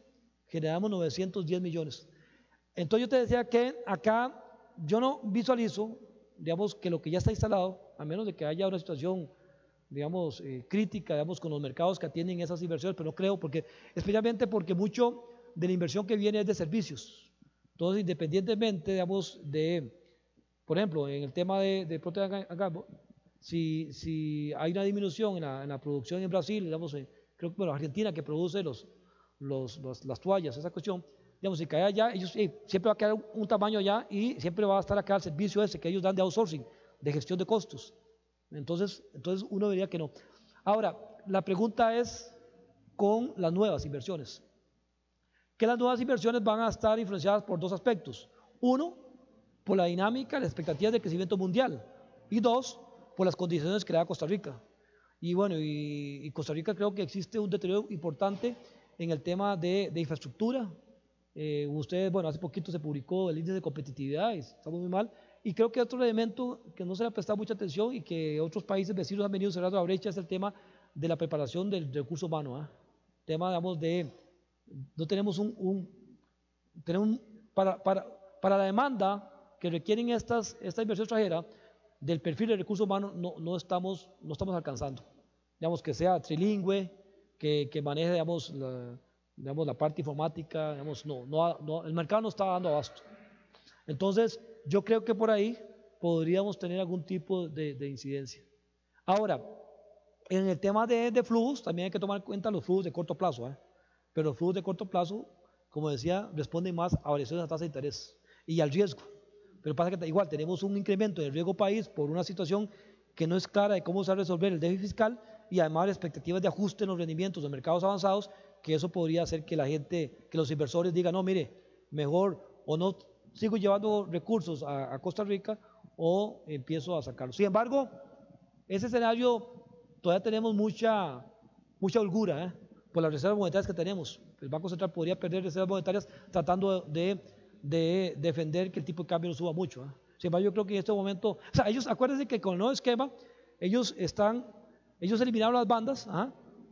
C: generamos 910 millones. Entonces yo te decía que acá yo no visualizo, digamos, que lo que ya está instalado, a menos de que haya una situación, digamos, crítica, digamos, con los mercados que atienden esas inversiones, pero no creo, especialmente porque mucho de la inversión que viene es de servicios. Entonces, independientemente, digamos, por ejemplo, en el tema de proteína acá, si hay una disminución en la producción en Brasil, digamos, creo que Argentina, que produce las toallas, esa cuestión, digamos, si cae allá, ellos siempre va a quedar un tamaño allá y siempre va a estar acá el servicio ese que ellos dan de outsourcing, de gestión de costos. Entonces uno diría que no. Ahora, la pregunta es con las nuevas inversiones. Que las nuevas inversiones van a estar influenciadas por dos aspectos. Uno, por la dinámica, las expectativas de crecimiento mundial. Y dos, por las condiciones que da Costa Rica. Y bueno, y Costa Rica creo que existe un deterioro importante en el tema de infraestructura. Ustedes, bueno, hace poquito se publicó el índice de competitividad y estamos muy mal. Y creo que otro elemento que no se le ha prestado mucha atención y que otros países vecinos han venido cerrando la brecha es el tema de la preparación del recurso humano. Tema, digamos, no tenemos Para la demanda que requieren esta inversión extranjera, del perfil de recursos humanos no estamos alcanzando. Digamos, que sea trilingüe, que maneje, digamos, la parte informática, digamos, el mercado no está dando abasto. Entonces, yo creo que por ahí podríamos tener algún tipo de incidencia. Ahora, en el tema de flujos, también hay que tomar en cuenta los flujos de corto plazo, ¿eh? Pero los flujos de corto plazo, como decía, responden más a variaciones de tasa de interés y al riesgo. Pero pasa que igual tenemos un incremento del riesgo país por una situación que no es clara de cómo se va a resolver el déficit fiscal y además las expectativas de ajuste en los rendimientos de mercados avanzados, que eso podría hacer que la gente, que los inversores digan, no, mire, mejor o no sigo llevando recursos a Costa Rica o empiezo a sacarlos. Sin embargo, ese escenario todavía tenemos mucha holgura, por las reservas monetarias que tenemos. El Banco Central podría perder reservas monetarias tratando de defender que el tipo de cambio no suba mucho. Sin embargo, yo creo que en este momento, o sea, ellos, acuérdense que con el nuevo esquema, ellos eliminaron las bandas,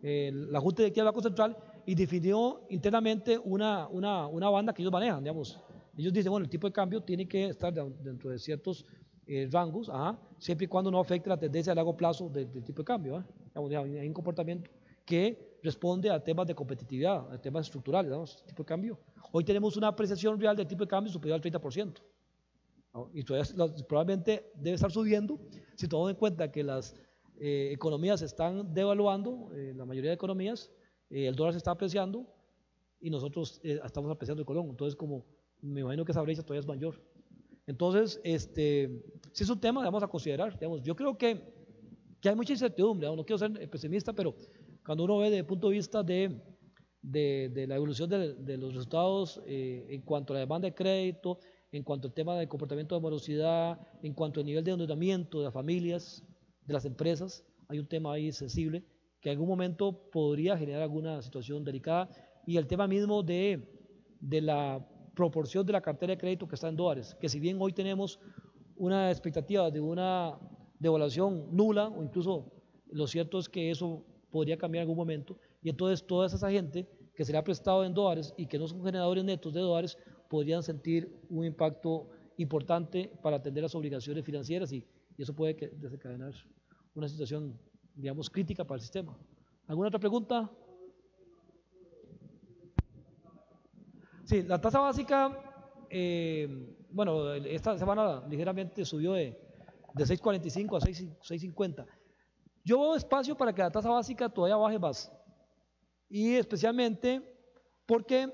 C: la Junta Directiva del Banco Central, y definió internamente una banda que ellos manejan, digamos. Ellos dicen, bueno, el tipo de cambio tiene que estar dentro de ciertos rangos, siempre y cuando no afecte la tendencia a largo plazo del tipo de cambio. Digamos, hay un comportamiento que responde a temas de competitividad, a temas estructurales, digamos, tipo de cambio. Hoy tenemos una apreciación real del tipo de cambio superior al 30%. Y todavía probablemente debe estar subiendo si tomamos en cuenta que las economías se están devaluando, la mayoría de economías, el dólar se está apreciando y nosotros estamos apreciando el colón. Entonces, como me imagino que esa brecha todavía es mayor. Entonces, sí es un tema que vamos a considerar. Digamos, yo creo que hay mucha incertidumbre. No quiero ser pesimista, pero cuando uno ve desde el punto de vista de la evolución de los resultados en cuanto a la demanda de crédito, en cuanto al tema del comportamiento de morosidad, en cuanto al nivel de endeudamiento de las familias, de las empresas, hay un tema ahí sensible que en algún momento podría generar alguna situación delicada, y el tema mismo de la proporción de la cartera de crédito que está en dólares, que si bien hoy tenemos una expectativa de una devaluación nula, o incluso lo cierto es que eso podría cambiar en algún momento, y entonces toda esa gente que se le ha prestado en dólares y que no son generadores netos de dólares podrían sentir un impacto importante para atender las obligaciones financieras, y eso puede desencadenar una situación, digamos, crítica para el sistema. ¿Alguna otra pregunta? Sí, la tasa básica, bueno, esta semana ligeramente subió de 6.45 a 6.50. Yo veo espacio para que la tasa básica todavía baje más, y especialmente porque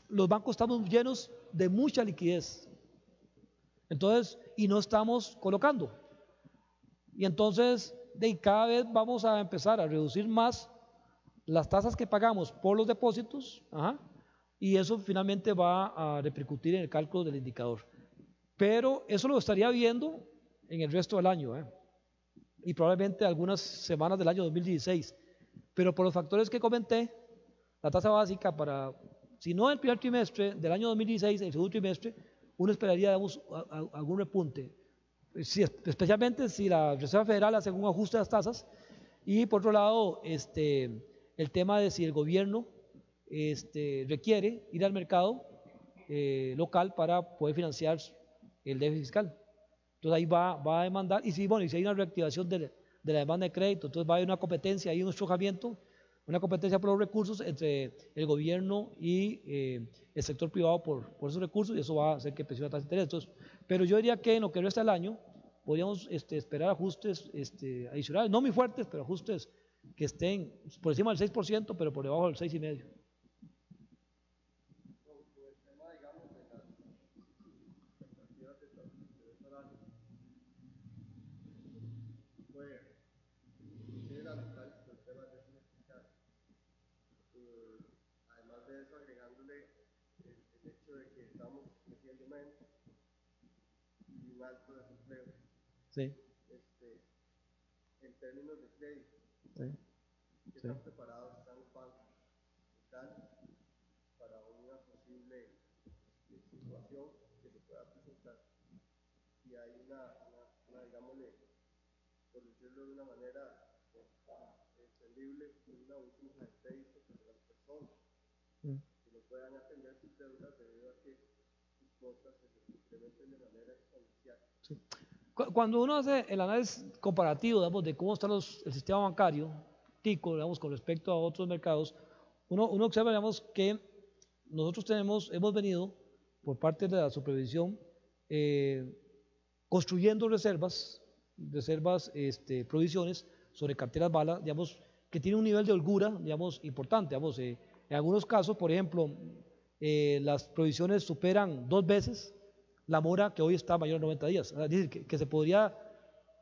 C: los bancos estamos llenos de mucha liquidez, entonces, y no estamos colocando, y entonces cada vez vamos a empezar a reducir más las tasas que pagamos por los depósitos, y eso finalmente va a repercutir en el cálculo del indicador. Pero eso lo estaría viendo en el resto del año, y probablemente algunas semanas del año 2016. Pero por los factores que comenté, la tasa básica si no el primer trimestre del año 2016, el segundo trimestre, uno esperaría, digamos, algún repunte, especialmente si la Reserva Federal hace un ajuste de las tasas, y por otro lado, el tema de si el gobierno requiere ir al mercado local para poder financiar el déficit fiscal. Entonces ahí va a demandar, y si hay una reactivación de la demanda de crédito, entonces va a haber una competencia, hay un estrujamiento, una competencia por los recursos entre el gobierno y el sector privado por esos recursos, y eso va a hacer que presione la tasa de interés. Entonces, pero yo diría que en lo que resta del año podríamos esperar ajustes adicionales, no muy fuertes, pero ajustes que estén por encima del 6%, pero por debajo del 6,5%. Sí.
D: En términos de crédito,
C: Sí.
D: ¿qué tan preparados están los bancos para una posible situación que se pueda presentar? Si hay digámosle, por decirlo de una manera entendible, una última de crédito para las personas, que no puedan atender sus deudas debido a que cosas que se incrementen de manera exponencial.
C: Sí. Cuando uno hace el análisis comparativo, digamos, de cómo está el sistema bancario, tico, digamos, con respecto a otros mercados, uno observa, digamos, que nosotros hemos venido, por parte de la supervisión, construyendo reservas, provisiones sobre carteras bala, digamos, que tienen un nivel de holgura, digamos, importante, digamos, en algunos casos, por ejemplo, las provisiones superan 2 veces la mora que hoy está mayor a 90 días, es decir, que se podría,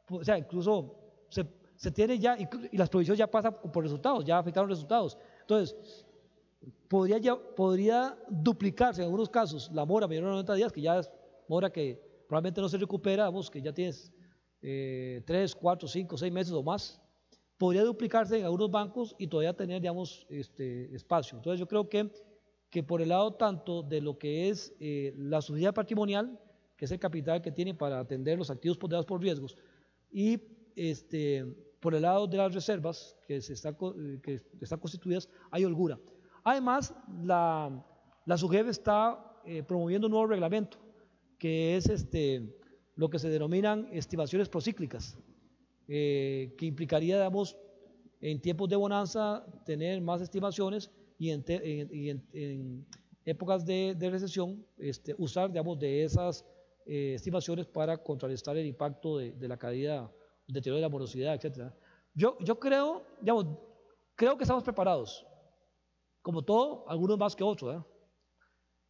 C: o sea, incluso se tiene ya, y las provisiones ya pasan por resultados, ya afectaron resultados, entonces, podría duplicarse en algunos casos la mora mayor a 90 días, que ya es mora que probablemente no se recupera, digamos, que ya tienes 3, 4, 5, 6 meses o más, podría duplicarse en algunos bancos y todavía tener, digamos, espacio. Entonces yo creo que por el lado tanto de lo que es la solidez patrimonial, que es el capital que tiene para atender los activos ponderados por riesgos, y por el lado de las reservas que están constituidas, hay holgura. Además, la SUGEF está promoviendo un nuevo reglamento, que es lo que se denominan estimaciones procíclicas, que implicaría, digamos, en tiempos de bonanza tener más estimaciones y en épocas de recesión usar, digamos, de esas estimaciones para contrarrestar el impacto de la caída, deterioro de la morosidad, etc. Yo creo, digamos, creo que estamos preparados, como todo, algunos más que otros,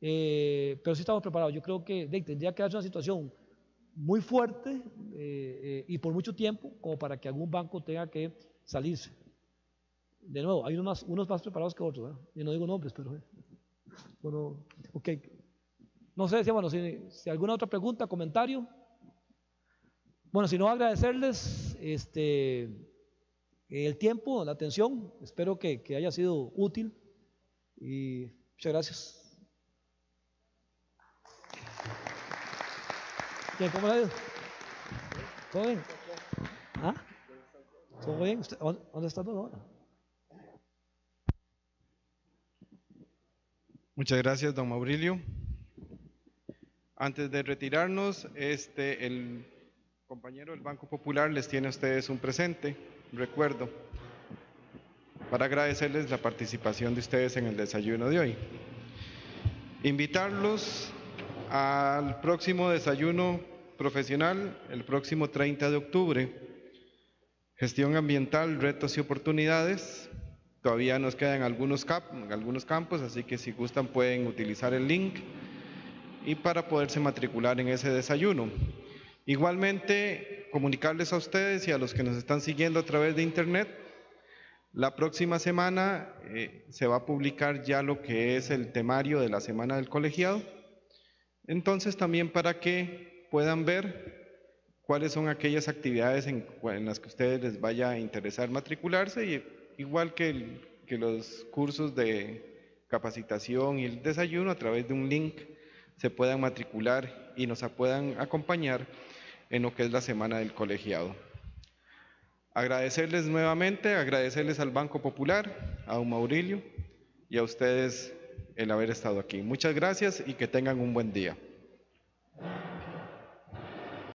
C: pero sí estamos preparados. Yo creo que tendría que darse una situación muy fuerte y por mucho tiempo como para que algún banco tenga que salirse. De nuevo, hay unos más preparados que otros, y no digo nombres, pero bueno, ok. No sé si alguna otra pregunta, comentario. Bueno, si no, agradecerles el tiempo, la atención. Espero que haya sido útil y muchas gracias. Bien, ¿cómo le ha ido? ¿Todo bien? ¿Ah? ¿Todo bien? ¿Dónde está todo ahora?
A: Muchas gracias, don Maurilio. Antes de retirarnos, el compañero del Banco Popular les tiene a ustedes un presente, un recuerdo, para agradecerles la participación de ustedes en el desayuno de hoy. Invitarlos al próximo desayuno profesional, el próximo 30 de octubre. Gestión ambiental, retos y oportunidades. Todavía nos quedan algunos campos, así que si gustan pueden utilizar el link y para poderse matricular en ese desayuno. Igualmente, comunicarles a ustedes y a los que nos están siguiendo a través de internet, la próxima semana se va a publicar ya lo que es el temario de la Semana del Colegiado. Entonces también para que puedan ver cuáles son aquellas actividades en las que a ustedes les vaya a interesar matricularse, y igual que los cursos de capacitación y el desayuno, a través de un link se puedan matricular y nos puedan acompañar en lo que es la Semana del Colegiado. Agradecerles nuevamente, agradecerles al Banco Popular, a don Maurilio y a ustedes el haber estado aquí. Muchas gracias y que tengan un buen día.